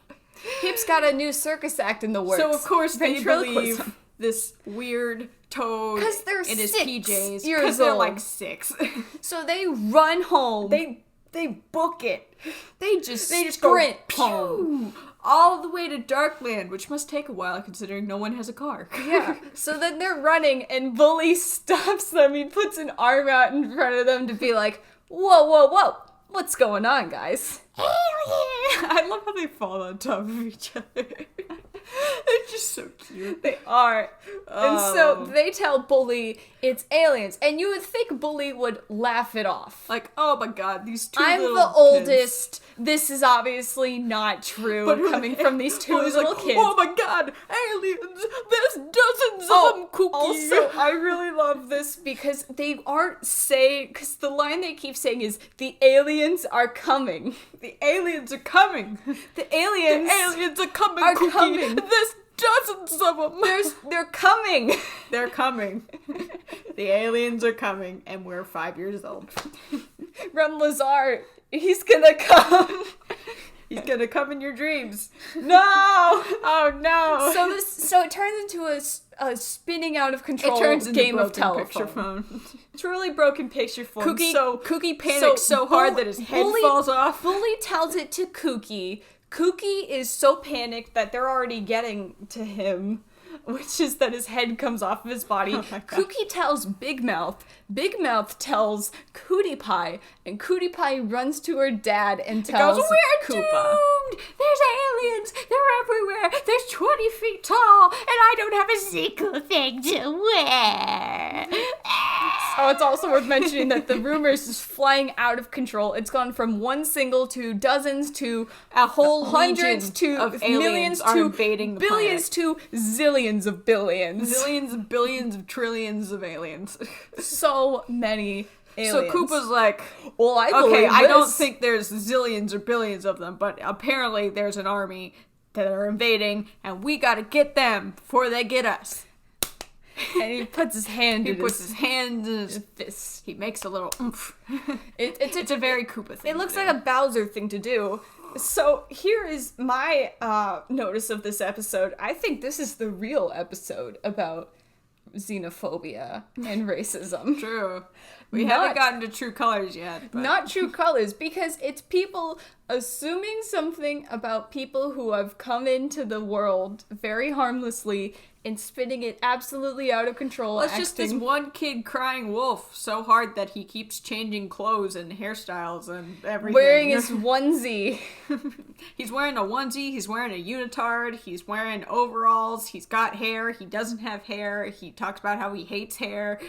S3: Hip's got a new circus act in the works.
S2: So of course they believe
S3: Ventriloquism.
S2: this weird toad
S3: 'Cause they're
S2: in his
S3: 6
S2: PJs
S3: years
S2: because they're
S3: old.
S2: like 6.
S3: So they run home.
S2: They book it.
S3: They just
S2: Sprint
S3: go
S2: home all the way to Darkland, which must take a while considering no one has a car.
S3: Yeah. So then they're running, and Bully stops them. He puts an arm out in front of them to be like, "Whoa, whoa, whoa! What's going on, guys?"
S2: Alien! I love how they fall on top of each other. They're just so cute.
S3: They are. And so they tell Bully it's aliens. And you would think Bully would laugh it off.
S2: Like, oh my god, these two
S3: I'm
S2: little
S3: the
S2: kids.
S3: oldest. This is obviously not true. Coming from these two
S2: Bully's
S3: little
S2: like,
S3: kids.
S2: oh my god, aliens! There's dozens of them, Cookie!
S3: Also, I really love this because they aren't saying, because the line they keep saying is, the aliens are coming.
S2: The aliens are coming!
S3: The aliens
S2: are coming,
S3: are
S2: Cookie!
S3: coming.
S2: There's dozens of them!
S3: They're coming.
S2: They're coming. The aliens are coming, and we're 5 years old.
S3: Rem Lazar, he's gonna come.
S2: He's gonna come in your dreams.
S3: No!
S2: Oh no!
S3: So it turns into a spinning out of control
S2: It turns into
S3: game of
S2: broken
S3: telephone.
S2: picture phone.
S3: Truly broken picture phone.
S2: Cookie panics so hard that his head falls off.
S3: Bully tells it to Kooky. Kooky is so panicked that they're already getting to him, which is that his head comes off of his body.
S2: Oh my God.
S3: Kooky tells Big Mouth. Big Mouth tells Cootie Pie, and Cootie Pie runs to her dad and tells
S2: goes, "We're
S3: Koopa.
S2: doomed! There's aliens! They're everywhere! They're 20 feet tall! And I don't have a single thing to wear!"
S3: Oh, it's also worth mentioning that the rumors is flying out of control. It's gone from one single to dozens to
S2: A whole
S3: hundreds
S2: legion
S3: to
S2: of aliens
S3: millions
S2: are
S3: to
S2: invading the
S3: billions to zillions of billions.
S2: Zillions of billions of trillions of aliens.
S3: So many aliens.
S2: So Koopa's like,
S3: well, I
S2: okay,
S3: believe
S2: I don't
S3: this.
S2: think there's zillions or billions of them, but apparently there's an army that are invading, and we gotta get them before they get us.
S3: And he puts his hand
S2: He
S3: in
S2: puts his hand in his
S3: fist.
S2: He makes a little oomph.
S3: It's
S2: a very Koopa thing.
S3: It looks
S2: to do.
S3: like a Bowser thing to do. So here is my notice of this episode. I think this is the real episode about xenophobia and racism.
S2: True. We haven't gotten to true colors yet. But.
S3: Not true colors, because it's people assuming something about people who have come into the world very harmlessly and spinning it absolutely out of control.
S2: Well, it's just this one kid crying wolf so hard that he keeps changing clothes and hairstyles and everything.
S3: Wearing his onesie.
S2: He's wearing a onesie, he's wearing a unitard, he's wearing overalls, he's got hair, he doesn't have hair, he talks about how he hates hair.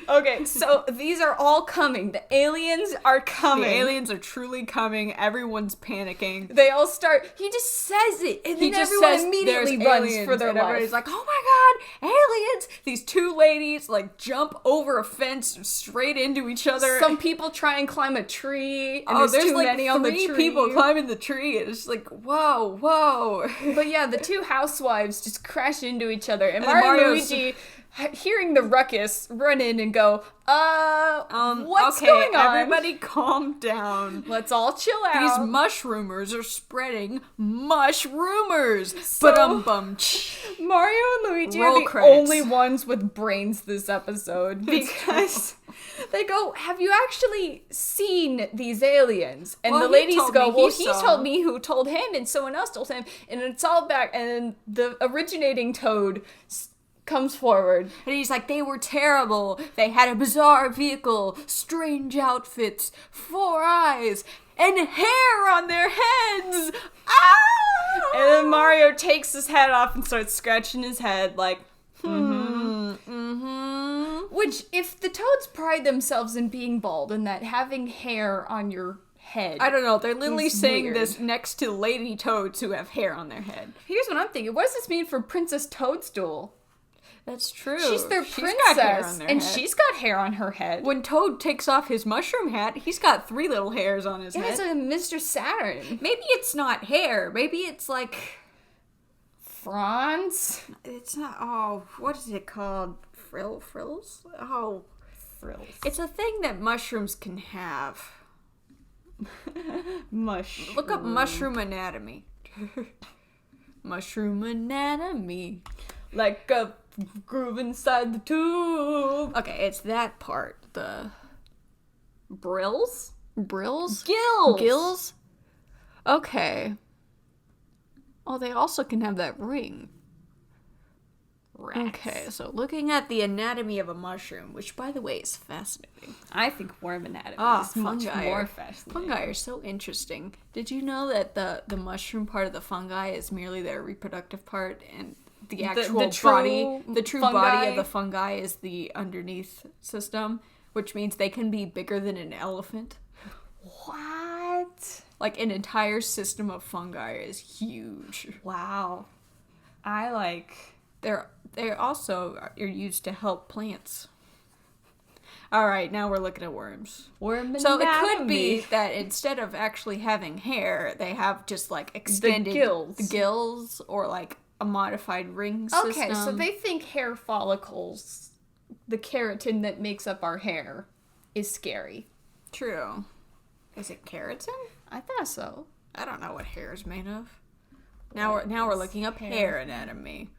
S3: Okay, so these are all coming. The aliens are coming.
S2: The aliens are truly coming, everyone's panicking.
S3: They all start, he just says it, and then everyone immediately runs for their life.
S2: Everybody's like, oh my god, aliens! These two ladies, like, jump over a fence straight into each other.
S3: Some people try and climb a tree, and
S2: there's
S3: too
S2: like
S3: many on the tree.
S2: 3 people climbing the tree. It's just like, whoa, whoa.
S3: But yeah, the two housewives just crash into each other, and
S2: And
S3: Mario and
S2: Mario's-
S3: Luigi, hearing the ruckus, run in and go, what's
S2: okay,
S3: going on?
S2: Everybody calm down.
S3: Let's all chill out.
S2: These Mush-Rumors are spreading Mush-Rumors.
S3: So-
S2: Ba-dum-bum.
S3: Mario and Luigi
S2: Roll
S3: are the
S2: credits.
S3: only ones with brains this episode, because they go, have you actually seen these aliens? And
S2: Well,
S3: the
S2: he
S3: ladies
S2: told
S3: go,
S2: me he
S3: well, he
S2: saw
S3: told
S2: them."
S3: me who told him, and someone else told him, and it's all back, and the originating toad comes forward.
S2: And he's like, they were terrible. They had a bizarre vehicle, strange outfits, 4 eyes, and hair on their heads. Ah!
S3: And then Mario takes his head off and starts scratching his head like, Which, if the toads pride themselves in being bald and that having hair on your head,
S2: I don't know. They're literally
S3: It's
S2: saying
S3: weird.
S2: this next to lady toads who have hair on their head.
S3: Here's what I'm thinking. What does this mean for Princess Toadstool?
S2: That's true.
S4: She's their
S2: Got hair on
S4: princess,
S2: their
S4: and
S2: head.
S4: she's got hair on her head.
S2: When Toad takes off his mushroom hat, he's got 3 little hairs on his
S4: Yeah,
S2: head.
S4: it's a Mr. Saturn.
S2: Maybe it's not hair. Maybe it's like...
S4: Franz?
S2: It's not... Oh, what is it called? Frills? Oh,
S4: Frills.
S2: it's a thing that mushrooms can have.
S4: Mush.
S2: Look up mushroom anatomy. Mushroom anatomy.
S4: Like a groove inside the tube.
S2: Okay, it's that part. The
S4: Brills?
S2: brills?
S4: Gills.
S2: Gills? Okay. Oh, they also can have that ring.
S4: Rats.
S2: Okay, so looking at the anatomy of a mushroom, which by the way is fascinating.
S4: I think worm anatomy
S2: Ah,
S4: is much
S2: fungi
S4: more
S2: are-
S4: fascinating.
S2: Fungi are so interesting. Did you know that the mushroom part of the fungi is merely their reproductive part, and the actual
S4: true
S2: body, the true body
S4: fungi?
S2: of the fungi is the underneath system, which means they can be bigger than an elephant.
S4: What?
S2: Like an entire system of fungi is huge.
S4: Wow. I like...
S2: They also are used to help plants. All right, now we're looking at worms.
S4: Worm
S2: So
S4: anatomy.
S2: it could be that instead of actually having hair, they have just like extended
S4: gills.
S2: or like a modified ring system.
S4: Okay, so they think hair follicles, the keratin that makes up our hair, is scary.
S2: True. Is it keratin?
S4: I thought so.
S2: I don't know what hair is made of. Now we're looking up hair anatomy.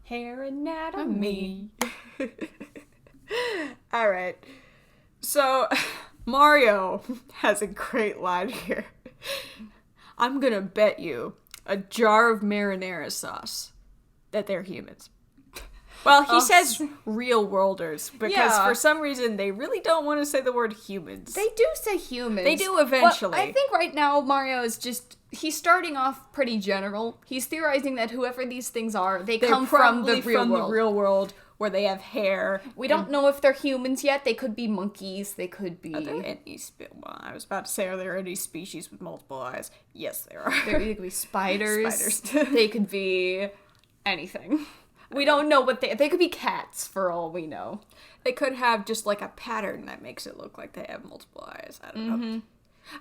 S4: Hair anatomy.
S2: All right. So Mario has a great line here. I'm gonna bet you a jar of marinara sauce that they're humans. Well, he says real worlders because
S4: Yeah.
S2: for some reason they really don't want to say the word humans.
S4: They do say humans.
S2: They do eventually.
S4: But I think right now Mario is just... He's starting off pretty general. He's theorizing that whoever these things are, they
S2: They're
S4: come from
S2: probably
S4: the real world.
S2: the real world where they have hair.
S4: We don't know if they're humans yet. They could be monkeys. They could be...
S2: Are there any well, I was about to say, are there any species with multiple eyes? Yes, there are.
S4: They could be spiders.
S2: Spiders.
S4: They could be anything. We don't know what they could be cats for all we know.
S2: They could have just like a pattern that makes it look like they have multiple eyes. I don't know.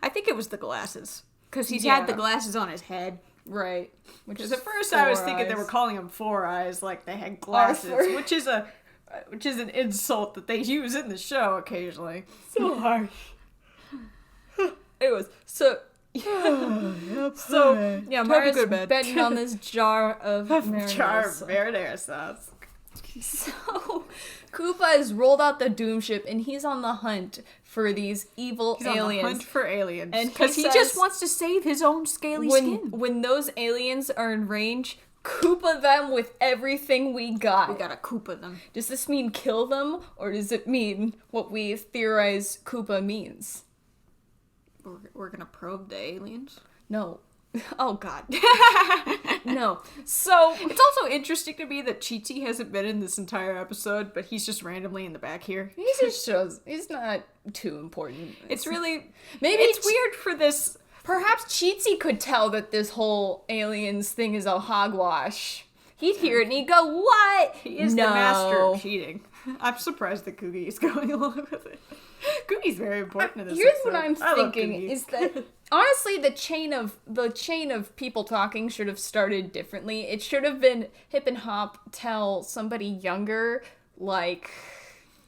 S2: I think it was the glasses. Because he's had the
S4: Yeah.
S2: glasses on his head.
S4: Right.
S2: Because at first I was thinking they were calling them 4 eyes, like they had glasses, which is an insult that they use in the show occasionally.
S4: so harsh.
S2: Anyways, so yeah, Mario's
S4: Mario's
S2: bed.
S4: betting on this jar of marinara
S2: Jar of
S4: sauce.
S2: marinara sauce.
S4: So, Koopa has rolled out the Doom Ship, and he's on the hunt for these evil
S2: He's on the
S4: aliens.
S2: hunt for aliens.
S4: And
S2: Because he
S4: says
S2: just wants to save his own scaly skin.
S4: when those aliens are in range, Koopa them with everything we got.
S2: We gotta Koopa them.
S4: Does this mean kill them, or does it mean what we theorize Koopa means?
S2: We're gonna probe the aliens.
S4: No. Oh, God. No. So,
S2: It's also interesting to me that Chi-Chi hasn't been in this entire episode, but he's just randomly in the back here.
S4: he just shows he's not too important.
S2: It's really...
S4: Maybe
S2: It's weird for this...
S4: Perhaps Cheatsy could tell that this whole aliens thing is a hogwash. He'd hear it and he'd go, "What?"
S2: He is the master of cheating. I'm surprised that Coogie is going along with it. Coogie's very important in this
S4: Here's
S2: episode.
S4: what I'm
S2: I love
S4: thinking
S2: Coogie.
S4: is that honestly the chain of people talking should have started differently. It should have been Hip and Hop tell somebody younger like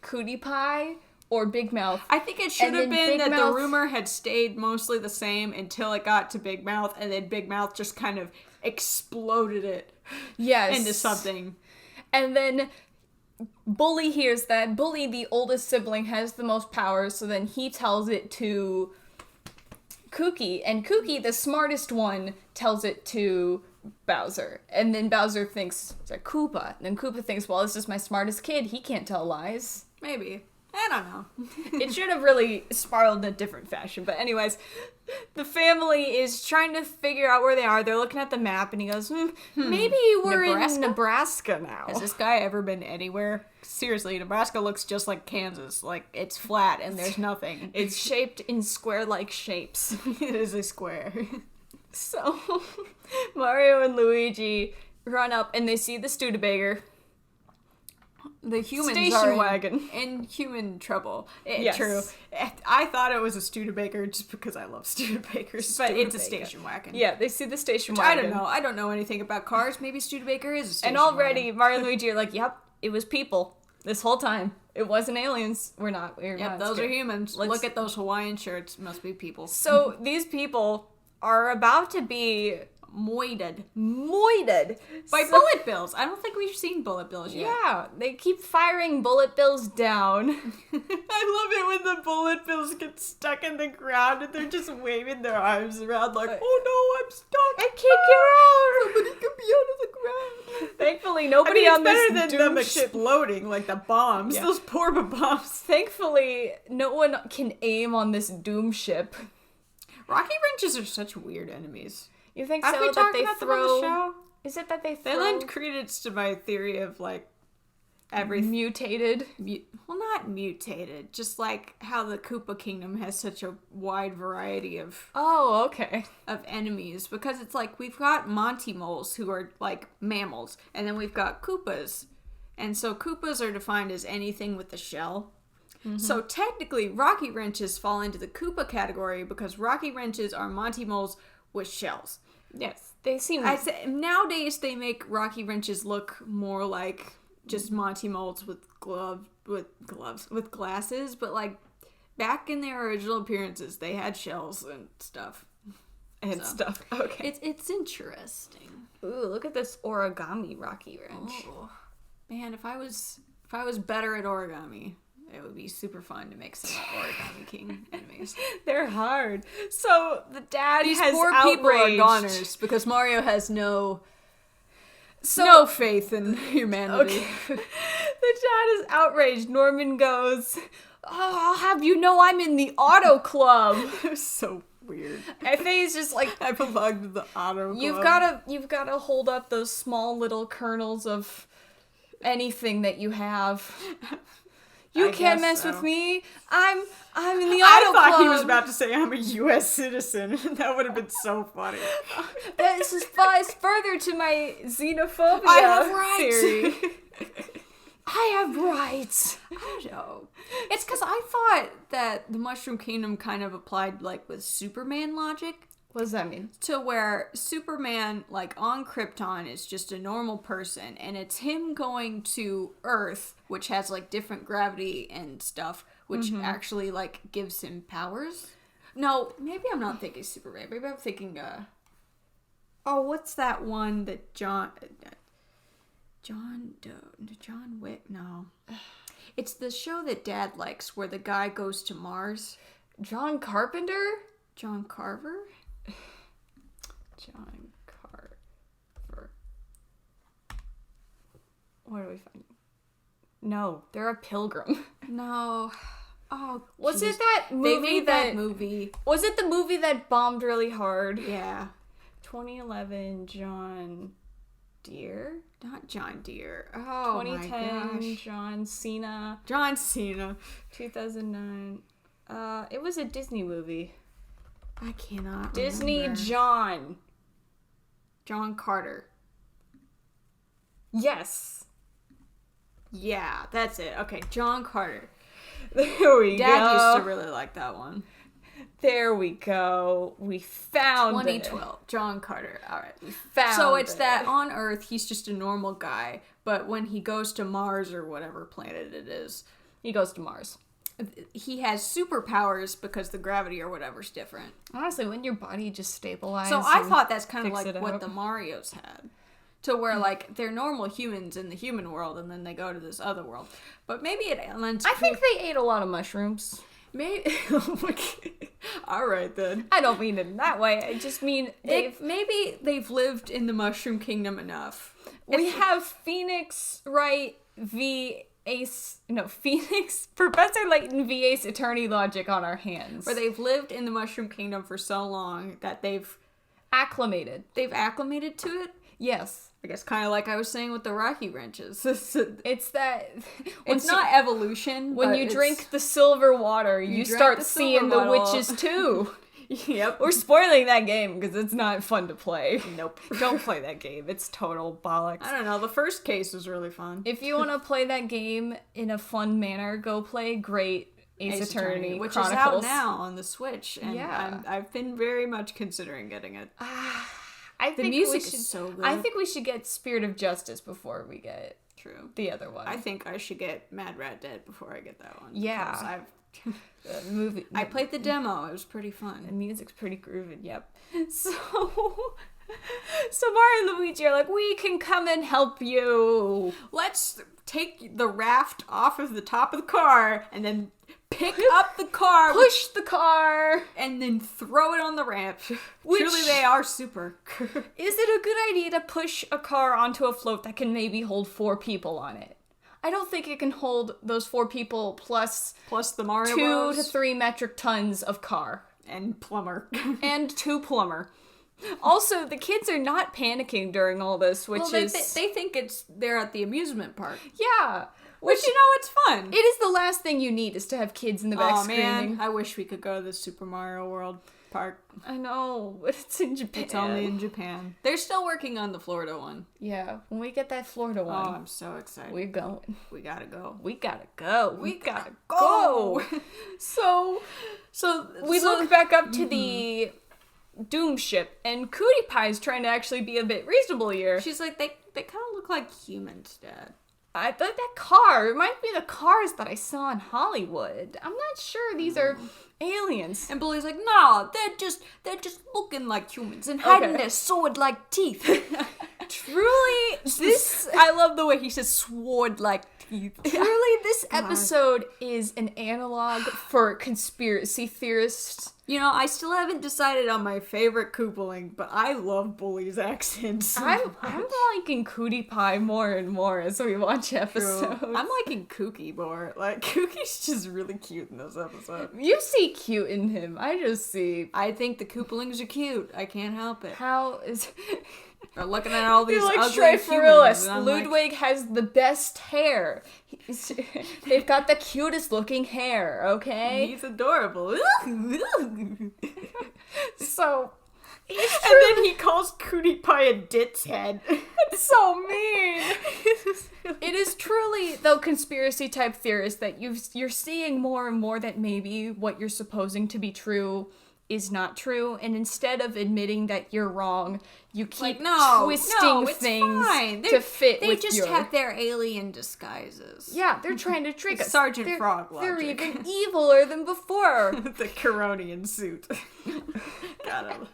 S4: Cootie Pie or Big Mouth.
S2: I think it should
S4: And
S2: have
S4: then
S2: been
S4: Big
S2: that the
S4: Mouth-
S2: rumor had stayed mostly the same until it got to Big Mouth, and then Big Mouth just kind of exploded it
S4: Yes.
S2: into something.
S4: And then Bully hears that. Bully, the oldest sibling, has the most power, so then he tells it to Kooky. And Kooky, the smartest one, tells it to Bowser. And then Bowser thinks, it's like Koopa. And then Koopa thinks, well, this is my smartest kid. He can't tell lies.
S2: Maybe. I don't know.
S4: It should have really spiraled in a different fashion. But anyways, the family is trying to figure out where they are. They're looking at the map, and he goes, maybe we're
S2: Nebraska?
S4: in Nebraska now.
S2: Has this guy ever been anywhere? Seriously, Nebraska looks just like Kansas. Like, it's flat and there's nothing.
S4: It's shaped in square-like shapes.
S2: It is a square.
S4: So, Mario and Luigi run up and they see the Studebaker.
S2: the humans
S4: Station
S2: are
S4: wagon.
S2: in human trouble.
S4: Yes.
S2: True. I thought it was a Studebaker just because I love Studebakers, but it's a station wagon.
S4: Yeah, they see the station
S2: I
S4: wagon.
S2: don't know. I don't know anything about cars. Maybe Studebaker is a station
S4: And already,
S2: wagon.
S4: Mario and Luigi are like, yep, it was people this whole time. It wasn't aliens. We're not
S2: Yep, those are humans. Look at those Hawaiian shirts. Must be people.
S4: So these people are about to be
S2: Moided.
S4: by
S2: By bullet bills. I don't think we've seen bullet bills yet.
S4: Yeah, they keep firing bullet bills down.
S2: I love it when the bullet bills get stuck in the ground and they're just waving their arms around like, oh no, I'm stuck.
S4: I can't get out.
S2: Somebody could be out of the ground.
S4: Thankfully, nobody
S2: it's
S4: on this
S2: better than
S4: doom
S2: them
S4: ship.
S2: exploding like the bombs.
S4: Yeah.
S2: Those poor bombs.
S4: Thankfully, no one can aim on this doom ship.
S2: Rocky wrenches are such weird enemies.
S4: You think
S2: Have
S4: so?
S2: we
S4: That
S2: talked
S4: they
S2: about them on the
S4: throw?
S2: show?
S4: Is it that they
S2: They
S4: throw
S2: lend credence to my theory of like everything.
S4: mutated?
S2: Well, not mutated, just like how the Koopa Kingdom has such a wide variety of
S4: Oh, okay.
S2: enemies, because it's like we've got Monty moles who are like mammals, and then we've got Koopas, and so Koopas are defined as anything with a shell. So technically, Rocky wrenches fall into the Koopa category because Rocky wrenches are Monty moles with shells.
S4: Yes, they seem.
S2: I say nowadays they make Rocky wrenches look more like just Monty moles with glasses, but like back in their original appearances, they had shells and stuff. Okay, it's interesting.
S4: Ooh, look at this origami Rocky wrench.
S2: Oh man, if I was better at origami, it would be super fun to make some Origami King enemies.
S4: They're hard. So the dad
S2: These
S4: has
S2: poor people are
S4: outraged.
S2: goners because Mario has no faith in humanity.
S4: Okay. The dad is outraged. Norman goes, "Oh, I'll have you know I'm in the auto club."
S2: They're so weird.
S4: I think he's just like,
S2: I belong to the auto club.
S4: you've gotta hold up those small little kernels of anything that you have. You
S2: I
S4: can't
S2: guess
S4: mess
S2: so.
S4: with me. I'm in the auto
S2: I thought
S4: club.
S2: he was about to say I'm a U.S. citizen. That would have been so funny.
S4: This is further to my xenophobia
S2: I have rights.
S4: theory. I have rights.
S2: I don't know. It's because I thought that the Mushroom Kingdom kind of applied like with Superman logic.
S4: What does that mean?
S2: To where Superman, like on Krypton, is just a normal person, and it's him going to Earth, which has like different gravity and stuff, which actually like gives him powers. No, maybe I'm not thinking Superman. Maybe I'm thinking, what's that one that John Wick? No, it's the show that Dad likes, where the guy goes to Mars.
S4: John Carpenter?
S2: John Carver.
S4: John Carver. What do we find? No, they're a pilgrim.
S2: No. Oh,
S4: Was
S2: jeez.
S4: it that movie
S2: They made that movie.
S4: Was it the movie that bombed really hard?
S2: Yeah.
S4: 2011 John Deere?
S2: Not John Deere. Oh,
S4: 2010
S2: my gosh.
S4: John Cena.
S2: John Cena.
S4: 2009. It was a Disney movie.
S2: I cannot
S4: Disney
S2: remember. John Carter.
S4: Yes.
S2: Yeah, that's it. Okay, John Carter.
S4: There we
S2: Dad
S4: go.
S2: used to really like that one.
S4: There we go. We found
S2: 2012. John Carter. All right.
S4: Found
S2: So it's
S4: it.
S2: that on Earth, he's just a normal guy, but when he goes to Mars or whatever planet it is,
S4: He goes to Mars.
S2: he has superpowers because the gravity or whatever's different.
S4: Honestly, wouldn't your body just stabilize?
S2: So I
S4: and
S2: thought that's kind of
S4: fix
S2: like
S4: it
S2: what
S4: out?
S2: the Marios had. To where, like, they're normal humans in the human world, and then they go to this other world. But maybe it lends...
S4: I think they ate a lot of mushrooms.
S2: Maybe... All right, then.
S4: I don't mean it in that way. I just mean
S2: Maybe they've lived in the Mushroom Kingdom enough.
S4: we have Phoenix Wright v. Phoenix Professor Layton v. Ace Attorney logic on our hands.
S2: Where they've lived in the Mushroom Kingdom for so long that they've acclimated to it.
S4: Yes.
S2: I guess kind of like I was saying with the Rocky wrenches.
S4: It's that...
S2: It's not evolution.
S4: When
S2: but
S4: you
S2: it's-
S4: drink the silver water, you
S2: drank
S4: start
S2: the
S4: seeing the
S2: silver bottle.
S4: witches too.
S2: Yep.
S4: We're spoiling that game because it's not fun to play.
S2: Nope. Don't play that game. It's total bollocks. I don't know. The first case was really fun.
S4: If you want to play that game in a fun manner, go play Great Ace Attorney,
S2: which
S4: Chronicles.
S2: is out now on the Switch, and I've been very much considering getting it.
S4: I think
S2: music is so good.
S4: I think we should get Spirit of Justice before we get
S2: True.
S4: the other one.
S2: I think I should get Mad Rat Dead before I get that one.
S4: Yeah.
S2: Movie. I played the demo. It was pretty fun.
S4: The music's pretty groovy. Yep. So Mario and Luigi are like, we can come and help you.
S2: Let's take the raft off of the top of the car and then pick up the car,
S4: Push the car.
S2: and then throw it on the ramp.
S4: Which-
S2: Truly, they are super.
S4: Is it a good idea to push a car onto a float that can maybe hold 4 people on it? I don't think it can hold those 4 people plus
S2: the Mario
S4: 2
S2: Bros.
S4: to 3 metric tons of car.
S2: and plumber.
S4: And 2 plumber. Also, the kids are not panicking during all this, which
S2: Well,
S4: is...
S2: they think they're at the amusement park.
S4: Yeah.
S2: Which, you know, it's fun.
S4: It is the last thing you need is to have kids in the back
S2: Oh,
S4: screaming.
S2: man. I wish we could go to the Super Mario World park.
S4: I know, but it's in Japan.
S2: It's only in Japan. They're still working on the Florida one.
S4: Yeah, when we get that Florida
S2: Oh,
S4: one,
S2: I'm so excited.
S4: we're going.
S2: We gotta go.
S4: We gotta go.
S2: We gotta go.
S4: So we look back up to the Doom ship, and Cootie Pie's trying to actually be a bit reasonable here.
S2: She's like, they kind of look like humans, Dad.
S4: I thought that car reminds me of the cars that I saw in Hollywood. I'm not sure these are aliens.
S2: And Bully's like, no, they're just looking like humans and hiding
S4: Okay.
S2: their sword-like teeth.
S4: Truly, this
S2: I love the way he says sword-like teeth.
S4: truly this episode is an analog for conspiracy theorists.
S2: You know, I still haven't decided on my favorite Koopaling, but I love Bully's accent so
S4: I'm
S2: much.
S4: liking Cootie Pie more and more as we watch episodes.
S2: I'm liking Kooky more. Like, Kookie's just really cute in this episode.
S4: You see cute in him. I just see
S2: I think the Koopalings are cute. I can't help it.
S4: how is
S2: They're looking at all these
S4: you're like
S2: ugly
S4: Stray
S2: humans,
S4: Farillis.
S2: and I'm like,
S4: Ludwig has the best hair. They've got the cutest looking hair, okay?
S2: he's adorable.
S4: So
S2: And then he calls Cootie Pie a dit's head.
S4: That's so mean. It is truly, though, conspiracy type theorists that you're seeing more and more that maybe what you're supposing to be true is not true, and instead of admitting that you're wrong, you keep twisting
S2: it's
S4: things
S2: fine.
S4: to fit
S2: They
S4: with
S2: just
S4: your...
S2: have their alien disguises.
S4: Yeah, they're trying to trick us.
S2: Sergeant
S4: They're-
S2: Frog
S4: They're
S2: logic.
S4: even eviler than before.
S2: The Coronian suit. Got him.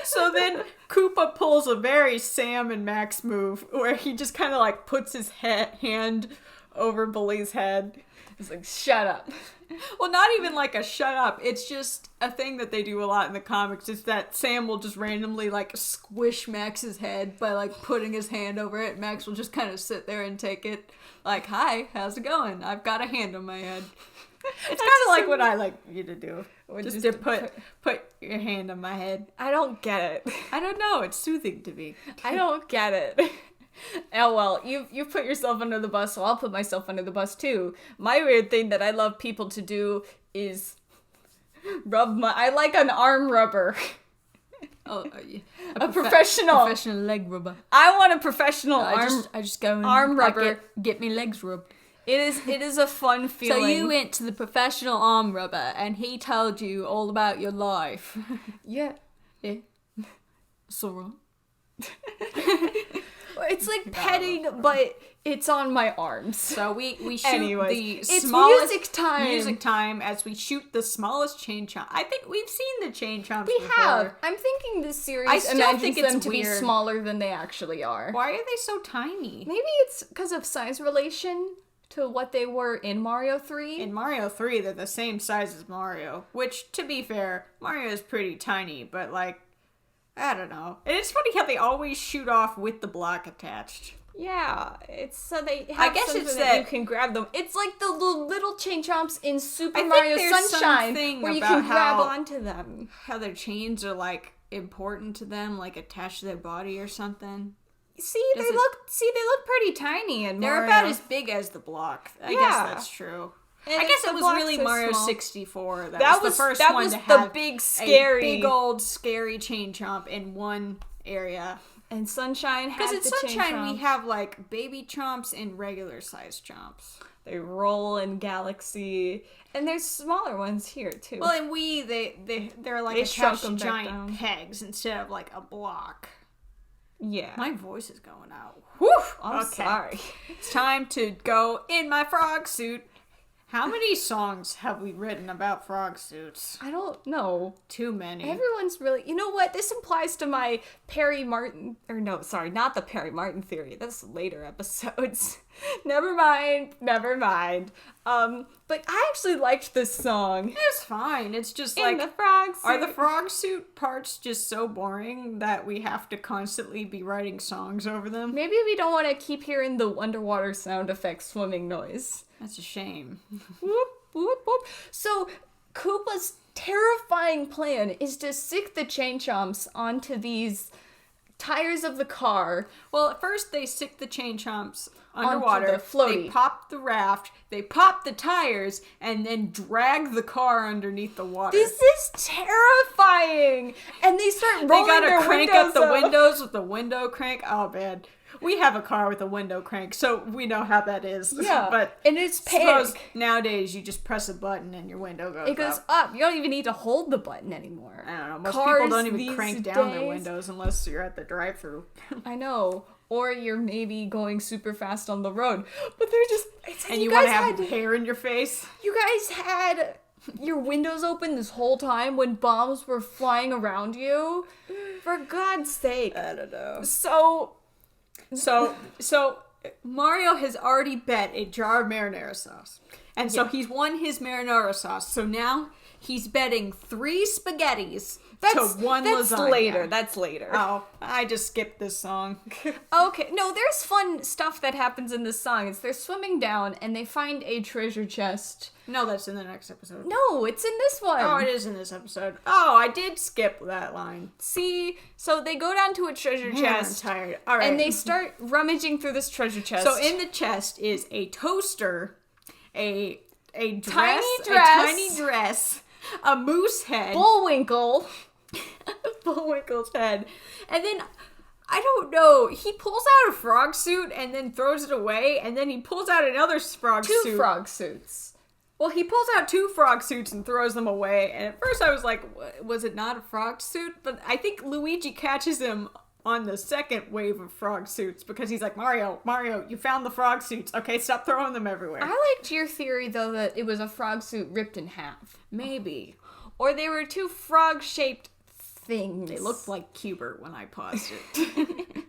S2: So then Koopa pulls a very Sam and Max move where he just kind of like puts his hand over Bully's head.
S4: It's like, shut up.
S2: Well, not even like a shut up. It's just a thing that they do a lot in the comics. Is that Sam will just randomly like squish Max's head by like putting his hand over it. Max will just kind of sit there and take it like, hi, how's it going? I've got a hand on my head. It's kind of like what I like you to do. Just to put your hand on my head.
S4: I don't get it.
S2: I don't know. It's soothing to me.
S4: I don't get it. Oh well, you put yourself under the bus, so I'll put myself under the bus too. My weird thing that I love people to do is I like an arm rubber.
S2: Oh, yeah.
S4: A professional
S2: leg rubber.
S4: I want a professional
S2: I just go and
S4: arm rubber.
S2: Get me legs rubbed.
S4: It is a fun feeling.
S2: So you went to the professional arm rubber, and he told you all about your life.
S4: Yeah.
S2: Yeah. So
S4: It's like petting, but it's on my arms.
S2: So we shoot
S4: Anyways,
S2: the
S4: it's
S2: smallest
S4: music time.
S2: Music time as we shoot the smallest chain chomp. I think we've seen the chain chomps
S4: We
S2: before.
S4: have. I'm thinking this series
S2: I still
S4: imagines
S2: think
S4: them
S2: it's
S4: to be
S2: weird.
S4: smaller than they actually are.
S2: Why are they so tiny?
S4: Maybe it's because of size relation to what they were in Mario 3.
S2: In Mario 3, they're the same size as Mario, which, to be fair, Mario is pretty tiny, but, like, I don't know. And it's funny how they always shoot off with the block attached.
S4: Yeah, it's so they have
S2: I guess
S4: something
S2: it's
S4: that you
S2: that-
S4: can grab them. It's like the little chain chomps in Super
S2: I think
S4: Mario
S2: there's
S4: Sunshine
S2: something
S4: where you
S2: about
S4: can grab
S2: how-
S4: onto them.
S2: How their chains are, like, important to them, like, attached to their body or something.
S4: See,
S2: Does
S4: they
S2: it-
S4: look pretty tiny and
S2: They're about as big as the block. I guess
S4: Yeah.
S2: that's true. I guess it was really Mario 64. That was the first
S4: that
S2: one
S4: was
S2: to
S4: the
S2: have
S4: big scary,
S2: a big old scary chain chomp in one area.
S4: And Sunshine had
S2: Because in
S4: the chain
S2: Sunshine we
S4: chomps.
S2: have like baby chomps and regular sized chomps.
S4: They roll in Galaxy, and there's smaller ones here too.
S2: Well, in Wii they're like
S4: They shrunk
S2: attached to
S4: them back
S2: giant
S4: down.
S2: pegs instead of like a block.
S4: yeah,
S2: My voice is going out. Whew!
S4: I'm sorry.
S2: It's time to go in my frog suit. How many songs have we written about frog suits?
S4: I don't know.
S2: Too many.
S4: Everyone's really. You know what? This implies to my Perry Martin. Or no, sorry, not the Perry Martin theory. That's later episodes. Never mind. But I actually liked this song.
S2: It's fine. It's just
S4: In
S2: like
S4: the frog suit.
S2: are the frog suit parts just so boring that we have to constantly be writing songs over them?
S4: Maybe we don't want to keep hearing the underwater sound effect swimming noise.
S2: That's a shame.
S4: Whoop, whoop, whoop. So, Koopa's terrifying plan is to stick the chain chomps onto these tires of the car.
S2: Well, at first they stick the chain chomps underwater.
S4: the floaty.
S2: They pop the raft. They pop the tires, and then drag the car underneath the water.
S4: This is terrifying! And they start
S2: They
S4: rolling
S2: gotta
S4: their
S2: crank
S4: windows
S2: up the windows with the window crank. Oh man, we have a car with a window crank, so we know how that is.
S4: Yeah,
S2: but
S4: and it's
S2: suppose
S4: panic.
S2: nowadays you just press a button and your window goes.
S4: It goes
S2: up.
S4: up. You don't even need to hold the button anymore.
S2: I don't know. Most
S4: Cars
S2: people don't even
S4: these
S2: crank down their
S4: days-
S2: windows unless you're at the drive-through.
S4: I know. Or you're maybe going super fast on the road. But they're just...
S2: And you
S4: guys
S2: want to have
S4: had-
S2: hair in your face.
S4: You guys had your windows open this whole time when bombs were flying around you? For God's sake.
S2: I don't know.
S4: So...
S2: So Mario has already bet a jar of marinara sauce. And so he's won his marinara sauce. So now he's betting 3 spaghettis to 1 lasagna.
S4: That's later.
S2: Oh, I just skipped this song.
S4: Okay, no, there's fun stuff that happens in this song. They're swimming down and they find a treasure chest.
S2: No, that's in the next episode.
S4: No, it's in this one.
S2: Oh, it is in this episode. Oh, I did skip that line.
S4: See, so they go down to a treasure
S2: Man,
S4: chest.
S2: I'm tired. All right.
S4: And they start rummaging through this treasure chest.
S2: So in the chest is a toaster, a dress,
S4: Tiny
S2: a tiny dress, a moose head,
S4: Bullwinkle.
S2: Bullwinkle's head, and then I don't know. He pulls out a frog suit and then throws it away, and then he pulls out another frog suit.
S4: 2 frog suits.
S2: Well, he pulls out 2 frog suits and throws them away. And at first I was like, was it not a frog suit? But I think Luigi catches him on the second wave of frog suits because he's like, Mario, you found the frog suits. Okay, stop throwing them everywhere.
S4: I liked your theory, though, that it was a frog suit ripped in half.
S2: Maybe.
S4: Or they were 2 frog-shaped things.
S2: They looked like Cubert when I paused it.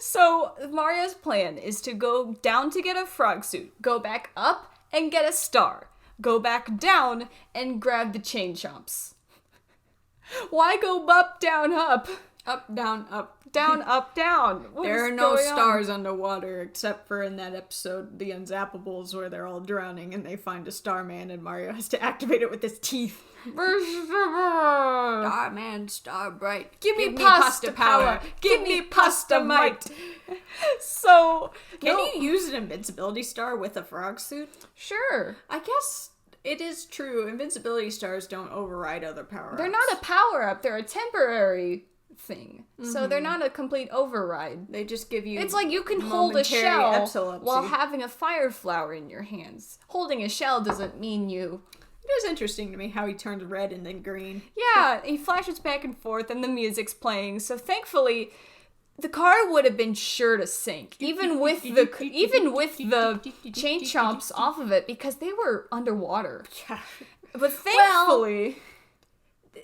S4: So, Mario's plan is to go down to get a frog suit, go back up and get a star, go back down and grab the chain chomps. Why go up, down, up?
S2: Up, down, up.
S4: Down, up, down. What
S2: There
S4: is
S2: are no
S4: going on?
S2: stars underwater except for in that episode, The Unzappables, where they're all drowning and they find a Starman and Mario has to activate it with his teeth. Starman, star bright.
S4: Give me pasta power. Give me pasta might. So,
S2: Can
S4: no,
S2: you use an invincibility star with a frog suit?
S4: sure.
S2: I guess it is true. Invincibility stars don't override other power-ups.
S4: They're not a power-up. They're a temporary thing. So they're not a complete override.
S2: They just give you.
S4: It's like you can hold a
S2: momentary
S4: shell
S2: epilepsy.
S4: while having a fire flower in your hands. Holding a shell doesn't mean you...
S2: It is interesting to me how he turns red and then green.
S4: Yeah, he flashes back and forth and the music's playing. So thankfully, the car would have been sure to sink, even with the chain chomps off of it, because they were underwater. But thankfully...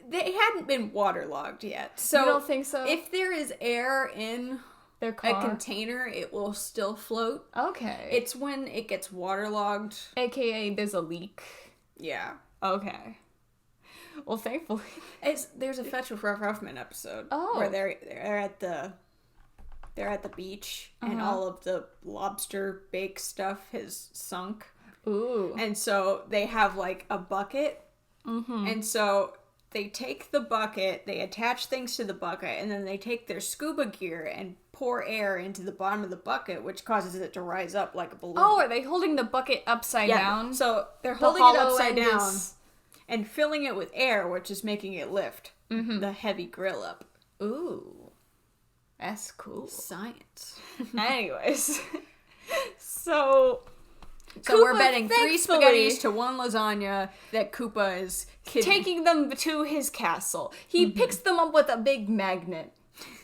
S2: They hadn't been waterlogged yet. So
S4: You don't think so?
S2: If there is air in
S4: Their
S2: a
S4: car?
S2: container, it will still float.
S4: Okay.
S2: It's when it gets waterlogged.
S4: AKA there's a leak.
S2: Yeah.
S4: Okay. Well, thankfully.
S2: There's a Fetch with Ruff Ruffman episode
S4: Oh.
S2: where they're at the beach and all of the lobster bake stuff has sunk.
S4: Ooh.
S2: And so they have like a bucket. And so
S3: they take the bucket, they attach things to the bucket, and then they take their scuba gear and pour air into the bottom of the bucket, which causes it to rise up like a balloon.
S4: Oh, are they holding the bucket upside down?
S3: So they're
S4: The
S3: holding it
S4: hollow
S3: upside
S4: end
S3: down
S4: is-
S3: and filling it with air, which is making it lift the heavy grill up.
S4: Ooh. That's cool.
S3: Science.
S4: Anyways. So
S3: So we're
S4: Koopa,
S3: betting 3
S4: thankfully,
S3: spaghettis to 1 lasagna that Koopa is
S4: taking them to his castle. He picks them up with a big magnet.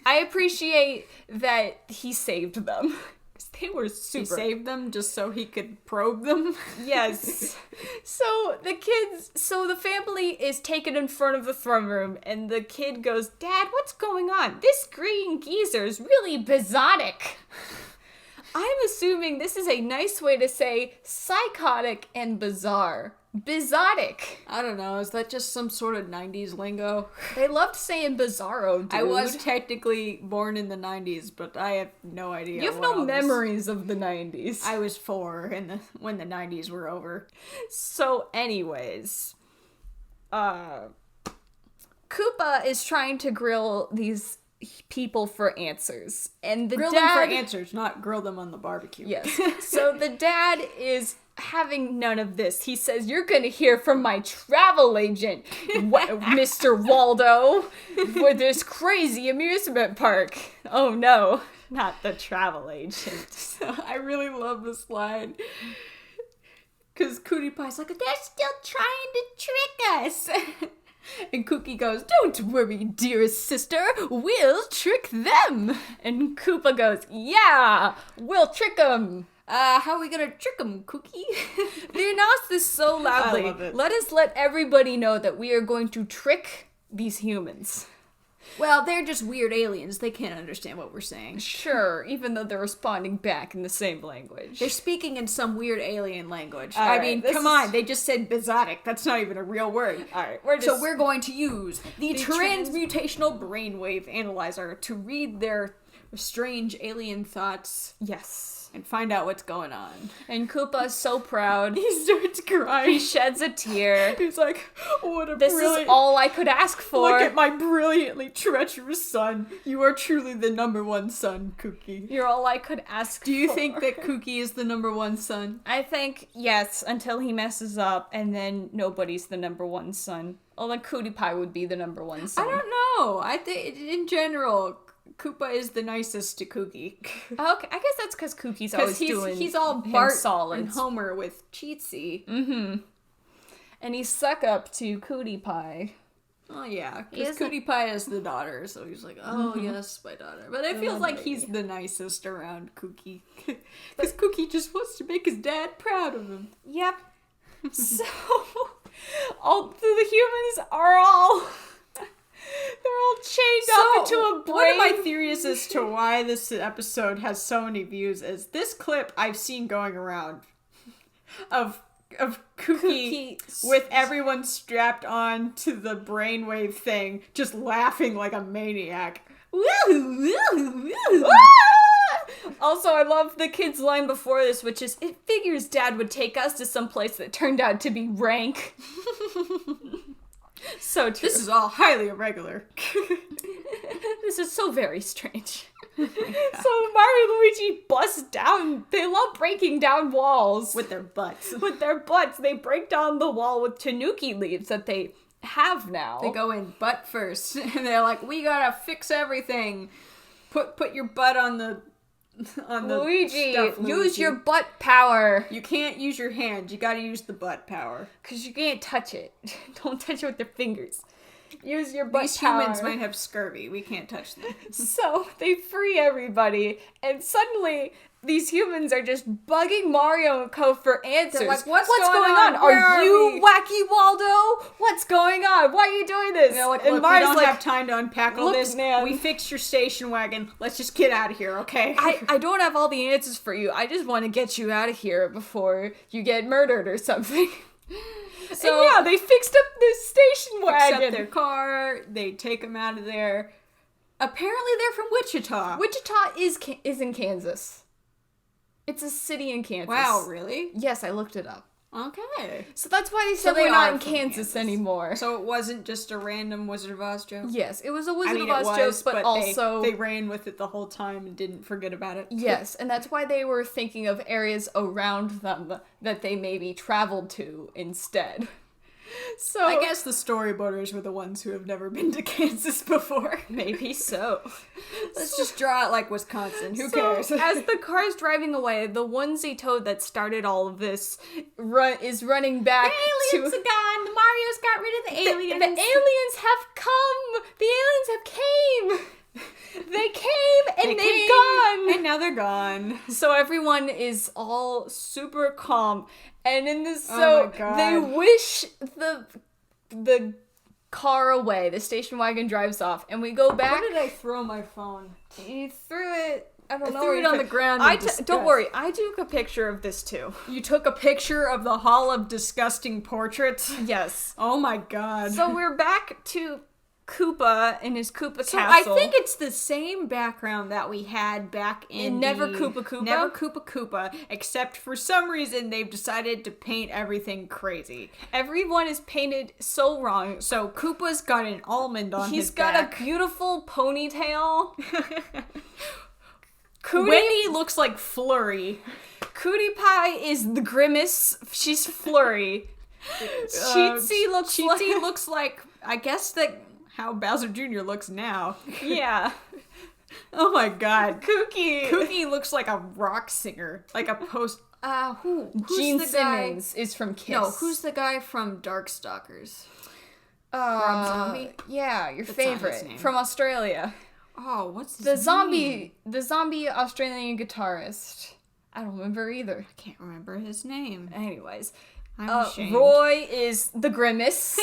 S4: I appreciate that he saved them. 'Cause they were
S3: He
S4: super.
S3: saved them just so he could probe them.
S4: Yes. So the family is taken in front of the throne room, and the kid goes, "Dad, what's going on? This green geezer is really bizarric." I'm assuming this is a nice way to say psychotic and bizarre. Bizarric.
S3: I don't know, is that just some sort of 90s lingo?
S4: They loved saying bizarro, dude.
S3: I was technically born in the 90s, but I have no idea.
S4: You have
S3: what
S4: no
S3: all this-
S4: memories of the 90s.
S3: I was 4 when the 90s were over.
S4: So, anyways, Koopa is trying to grill these people for answers, and the
S3: Grill
S4: dad.
S3: them for answers, not grill them on the barbecue.
S4: Yes. So the dad is having none of this. He says, "You're gonna hear from my travel agent, Mr. Waldo, for this crazy amusement park." Oh no, not the travel agent.
S3: I really love this line. Because Cootie Pie's like, they're still trying to trick us. And Cookie goes, "Don't worry, dearest sister, we'll trick them."
S4: And Koopa goes, "Yeah, we'll trick them."
S3: How are we gonna trick them, Cookie?
S4: They announced this so loudly.
S3: I love it.
S4: Let us let everybody know that we are going to trick these humans.
S3: Well, they're just weird aliens. They can't understand what we're saying.
S4: Sure, even though they're responding back in the same language.
S3: They're speaking in some weird alien language.
S4: All
S3: I
S4: right,
S3: mean,
S4: this
S3: come
S4: is-
S3: on, they just said bizarric. That's not even a real word.
S4: Alright,
S3: So we're going to use the
S4: trans-
S3: transmutational brainwave analyzer to read their strange alien thoughts
S4: Yes.
S3: and find out what's going on.
S4: And Koopa is so proud.
S3: He starts
S4: He
S3: crying.
S4: sheds a tear.
S3: He's like, "What a
S4: This
S3: brilliant...
S4: is all I could ask for.
S3: Look at my brilliantly treacherous son. You are truly the #1 son, Cookie."
S4: You're all I could ask for.
S3: Do you think that Cookie is the #1 son?
S4: I think, yes, until he messes up, and then nobody's the #1 son. Although Cootie Pie would be the #1 son.
S3: I don't know. I think, in general, Koopa is the nicest to Cookie.
S4: Okay, I guess that's because Cookie's always
S3: Because he's
S4: doing
S3: all
S4: him
S3: Bart and
S4: solids.
S3: Homer with Cheatsy.
S4: And he's stuck up to Cootie Pie.
S3: Oh, yeah.
S4: He
S3: Because
S4: isn't-
S3: Cootie Pie is the daughter, so he's like, "Oh, yes, my daughter." But it feels like he's the nicest around Cookie. Because Cookie just wants to make his dad proud of him.
S4: Yep. So, all the humans are all... They're all chained up into a brain.
S3: one of my theories as to why this episode has so many views is this clip I've seen going around of Cookie with everyone strapped on to the brainwave thing, just laughing like a maniac.
S4: Also, I love the kid's line before this, which is, "It figures Dad would take us to some place that turned out to be rank." So true.
S3: This is all highly irregular.
S4: This is so very strange. So Mario and Luigi bust down. They love breaking down walls.
S3: With their butts.
S4: With their butts. They break down the wall with tanuki leaves that they have now.
S3: They go in butt first, and they're like, "We gotta fix everything. Put your butt on the
S4: Luigi,
S3: stuff,
S4: use
S3: Luigi.
S4: your butt power.
S3: You can't use your hand. You gotta use the butt power."
S4: Because you can't touch it. Don't touch it with your fingers. Use your butt
S3: These
S4: power.
S3: humans might have scurvy. We can't touch them.
S4: So they free everybody, and suddenly these humans are just bugging Mario and Co. for answers.
S3: They're like, "What's
S4: going
S3: going on? Where
S4: Are
S3: are
S4: you
S3: we?"
S4: wacky Waldo? What's going on? Why are you doing this?"
S3: And they're like,
S4: and
S3: "Look,
S4: Mario's
S3: we don't
S4: like,
S3: have time to unpack all
S4: "Look,
S3: this.
S4: man.
S3: We fixed your station wagon. Let's just get out of here, okay?"
S4: I don't have all the answers for you. I just want to get you out of here before you get murdered or something. So and yeah, they fixed up this station
S3: fix
S4: wagon.
S3: up their car. They take them out of there. Apparently, they're from Wichita.
S4: Wichita is in Kansas. It's a city in Kansas.
S3: Wow, really?
S4: Yes, I looked it up.
S2: Okay.
S4: So that's why they said
S2: they
S4: we're not
S2: are
S4: in
S2: from
S4: Kansas
S2: Kansas.
S4: anymore.
S2: So it wasn't just a random Wizard of Oz joke?
S4: Yes, it was a Wizard
S2: I mean,
S4: of Oz joke, but also...
S2: They ran with it the whole time and didn't forget about it.
S4: Yes, and that's why they were thinking of areas around them that they maybe traveled to instead. So
S2: I guess the storyboarders were the ones who have never been to Kansas before.
S4: maybe so.
S2: Let's just draw it like Wisconsin. Who
S4: So,
S2: cares?
S4: as the car's driving away, the onesie toad that started all of this is running back
S2: The aliens
S4: to...
S2: are gone. The Marios got rid of the aliens.
S4: The aliens have come! The aliens have came! They came and they've gone!
S2: And now they're gone.
S4: So everyone is all super calm, and in this,
S2: Oh my
S4: so
S2: God.
S4: they wish the car away. The station wagon drives off, and we go back.
S2: Where did I throw my phone?
S4: You threw it. I don't know.
S2: threw
S4: where
S2: it
S4: you
S2: on
S4: threw
S2: the ground
S4: I
S2: in disgust.
S3: Don't worry, I took a picture of this too.
S2: You took a picture of the Hall of Disgusting Portraits?
S4: Yes.
S2: Oh my god.
S4: So we're back to Koopa in his Koopa
S2: So
S4: castle.
S2: I think it's the same background that we had back in
S4: Never
S2: the
S4: Koopa Koopa?
S2: Never Koopa Koopa, except for some reason they've decided to paint everything crazy.
S4: everyone is painted so wrong.
S2: So Koopa's got an almond on
S4: He's
S2: his
S4: got
S2: back.
S4: a beautiful ponytail. Cootie
S2: Wendy looks like Flurry.
S4: Cootie Pie is the Grimace. She's Flurry. Cheatsy looks
S2: Cheatsy
S4: like...
S2: looks like, I guess that how Bowser Jr. looks now.
S4: Yeah.
S2: Oh my god.
S4: Kooky.
S2: Kooky looks like a rock singer. Like a post... who's
S4: Gene
S2: the guy?
S4: Simmons is from Kiss.
S2: No, who's the guy from Darkstalkers?
S4: Rob
S2: Zombie?
S4: Yeah, your
S2: not his
S4: favorite.
S2: name.
S4: From Australia.
S2: Oh, what's his
S4: The zombie Australian guitarist. I don't remember either.
S2: I can't remember his name.
S4: Anyways.
S2: I'm ashamed.
S4: Roy is the Grimace.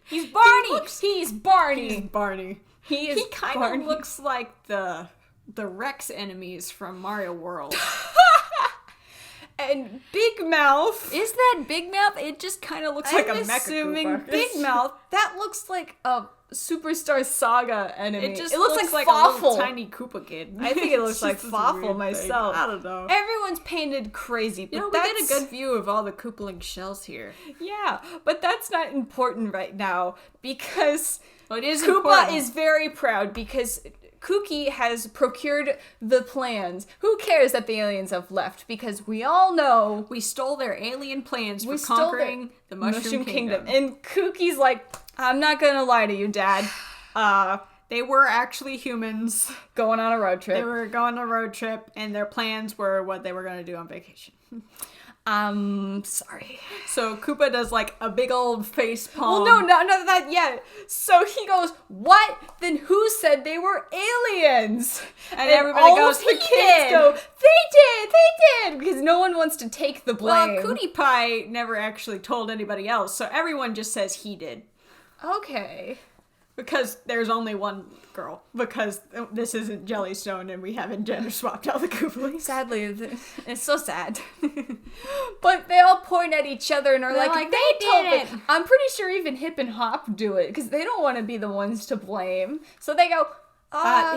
S2: He's Barney!
S4: He's Barney.
S2: He's Barney.
S4: He is
S2: He kind
S4: Barney.
S2: of looks like the Rex enemies from Mario World.
S4: And Big Mouth.
S2: Is that Big Mouth? It just kind of looks like a
S4: I'm
S2: mecha
S4: assuming
S2: Koopa.
S4: Big Mouth. That looks like a Superstar Saga enemy.
S2: It just
S4: looks
S2: like
S4: Fawful.
S2: a little tiny Koopa kid.
S4: I think it looks
S2: It's
S4: like
S2: just this
S4: Fawful
S2: weird
S4: myself.
S2: thing. I don't know.
S4: Everyone's painted crazy, but
S2: You know, we
S4: that's...
S2: get a good view of all the Koopaling shells here.
S4: Yeah, but that's not important right now because
S2: Well, it is
S4: Koopa
S2: important.
S4: is very proud because Kooky has procured the plans. Who cares that the aliens have left? Because we all know
S2: We stole their alien plans for
S4: stole
S2: conquering the Mushroom Kingdom.
S4: And Kooky's like, I'm not gonna lie to you, Dad.
S2: They were actually humans.
S4: Going on a road trip.
S2: They were going on a road trip, and their plans were what they were going to do on vacation.
S4: Sorry.
S2: So Koopa does like a big old face palm.
S4: Well, no, not that yet. So he goes, what? Then who said they were aliens?
S2: And everybody
S4: all
S2: goes,
S4: of the
S2: "He
S4: kids
S2: did."
S4: go, they did, because no one wants to take the blame.
S2: Well, Cootie Pie never actually told anybody else, so everyone just says he did.
S4: Okay.
S2: Because there's only one girl. Because this isn't Jellystone and we haven't gender swapped all the Koopalings.
S4: Sadly, it's so sad. But they all point at each other and are
S2: They're
S4: like,
S2: like,
S4: they
S2: "They
S4: told
S2: did
S4: me."
S2: it.
S4: I'm pretty sure even Hip and Hop do it because they don't want to be the ones to blame. So they go,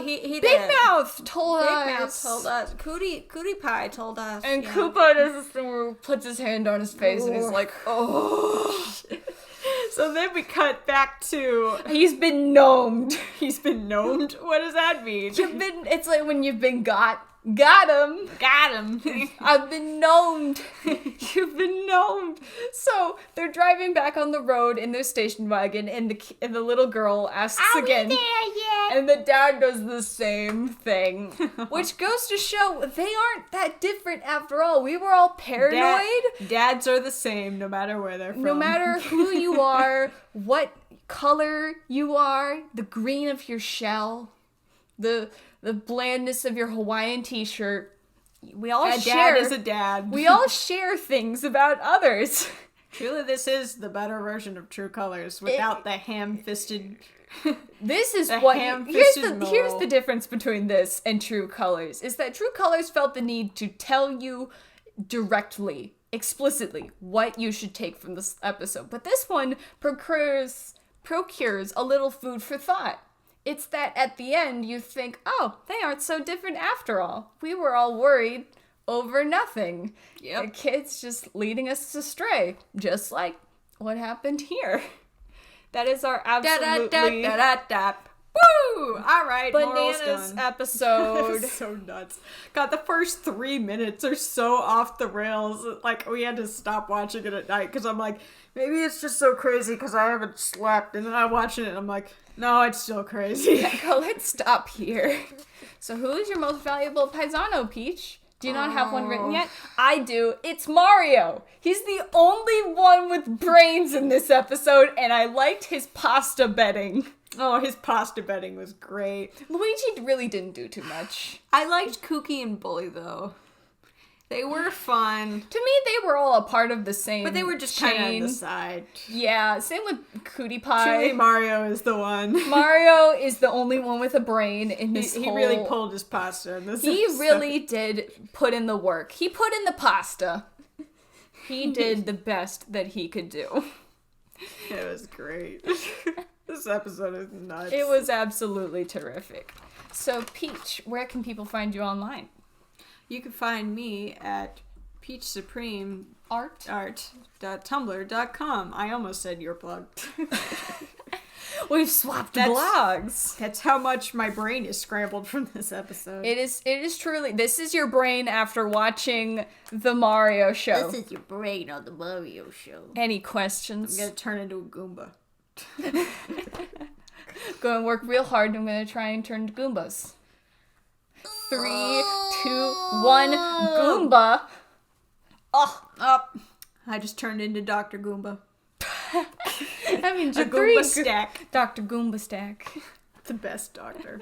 S2: He
S4: Big
S2: did.
S4: Mouth told
S2: Big
S4: us.
S2: Mouth told us. Cootie Pie told us.
S4: And
S2: yeah.
S4: Koopa does this thing where he puts his hand on his face and he's like, oh.
S2: So then we cut back to...
S4: He's been gnomed.
S2: He's been gnomed? What does that mean?
S4: It's like when you've been got him.
S2: Got him.
S4: I've been gnomed. You've been gnomed. So they're driving back on the road in their station wagon, and the little girl asks again.
S2: Are we there yet?
S4: And the dad does the same thing, which goes to show they aren't that different after all. We were all paranoid.
S2: Dads are the same no matter where they're from.
S4: No matter who you are, what color you are, the green of your shell, the blandness of your Hawaiian t-shirt, we all
S2: A
S4: share.
S2: dad is a dad.
S4: We all share things about others.
S2: Truly, this is the better version of True Colors without the ham-fisted...
S4: This is
S2: The
S4: what
S2: ham-fisted
S4: here's
S2: mole.
S4: the difference between this and True Colors is that True Colors felt the need to tell you directly, explicitly what you should take from this episode. But this one procures a little food for thought. It's that at the end you think, "Oh, they aren't so different after all. We were all worried over nothing.
S2: Yep.
S4: The kid's just leading us astray, just like what happened here. That is our absolutely
S2: Woo! All right, moral's
S4: bananas
S2: done.
S4: episode.
S2: So nuts. God, the first 3 minutes are so off the rails. Like, we had to stop watching it at night because I'm like, maybe it's just so crazy because I haven't slept. And then I'm watching it and I'm like, no, it's still crazy.
S4: Go, let's stop here. So who is your most valuable paisano, Peach? Do you not have one written yet? I do. It's Mario. He's the only one with brains in this episode, and I liked his pasta betting.
S2: Oh, his pasta betting was great.
S4: Luigi really didn't do too much.
S2: I liked Kooky and Bully, though. They were fun.
S4: To me, they were all a part of the same
S2: But they were just kind of on
S4: chain.
S2: the side.
S4: Yeah, same with Cootie Pie.
S2: Truly, Mario is the one.
S4: Mario is the only one with a brain in this
S2: He
S4: whole...
S2: really pulled his pasta in this
S4: He
S2: episode.
S4: really did put in the work. He put in the pasta. He did the best that he could do.
S2: It was great. This episode is nuts.
S4: It was absolutely terrific. So, Peach, where can people find you online?
S2: You can find me at peachsupremeart.tumblr.com. I almost said your plug.
S4: We've swapped
S2: That's-
S4: blogs.
S2: That's how much my brain is scrambled from this episode.
S4: It is truly, this is your brain after watching the Mario show.
S2: This is your brain on the Mario show.
S4: Any
S2: I'm
S4: questions?
S2: gonna turn into a Goomba.
S4: Go and work real hard. I'm going to try and turn to Goombas. 3, 2, 1, Goomba.
S2: Oh, I just turned into Dr. Goomba.
S4: I mean,
S2: A Goomba stack.
S4: Dr. Goomba Stack.
S2: The best doctor.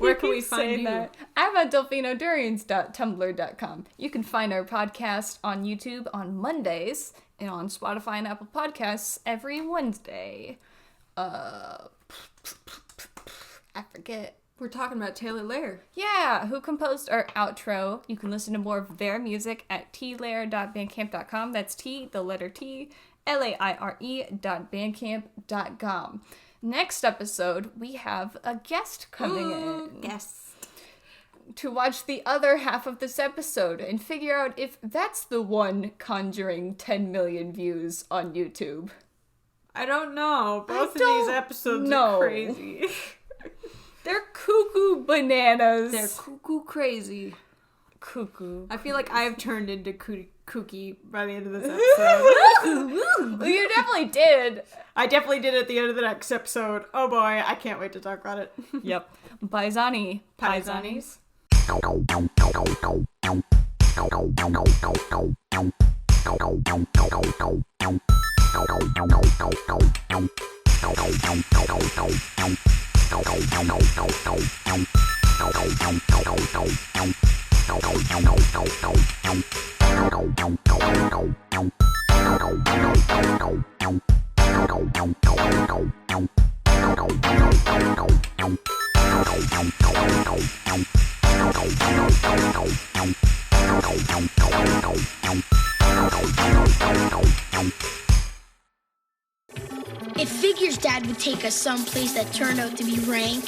S2: Where can we find you?
S4: I'm at delfinodurians.tumblr.com. You can find our podcast on YouTube on Mondays and on Spotify and Apple Podcasts every Wednesday. I forget.
S2: We're talking about Taylor Lair.
S4: Yeah, who composed our outro. You can listen to more of their music at tlair.bandcamp.com. That's T, the letter T, laire.bandcamp.com. Next episode, we have a guest coming in.
S2: Yes.
S4: To watch the other half of this episode and figure out if that's the one conjuring 10 million views on YouTube.
S2: I don't know. Both of
S4: don't
S2: these episodes
S4: know.
S2: are crazy.
S4: They're cuckoo bananas.
S2: They're cuckoo crazy.
S4: cuckoo.
S2: I feel like I've turned into kooky by the end of this episode.
S4: Well, you definitely did.
S2: I definitely did at the end of the next episode. Oh boy, I can't wait to talk about it.
S4: Yep. Paisani.
S2: Paisanis.
S5: It figures Dad would take us someplace that turned out to be rank.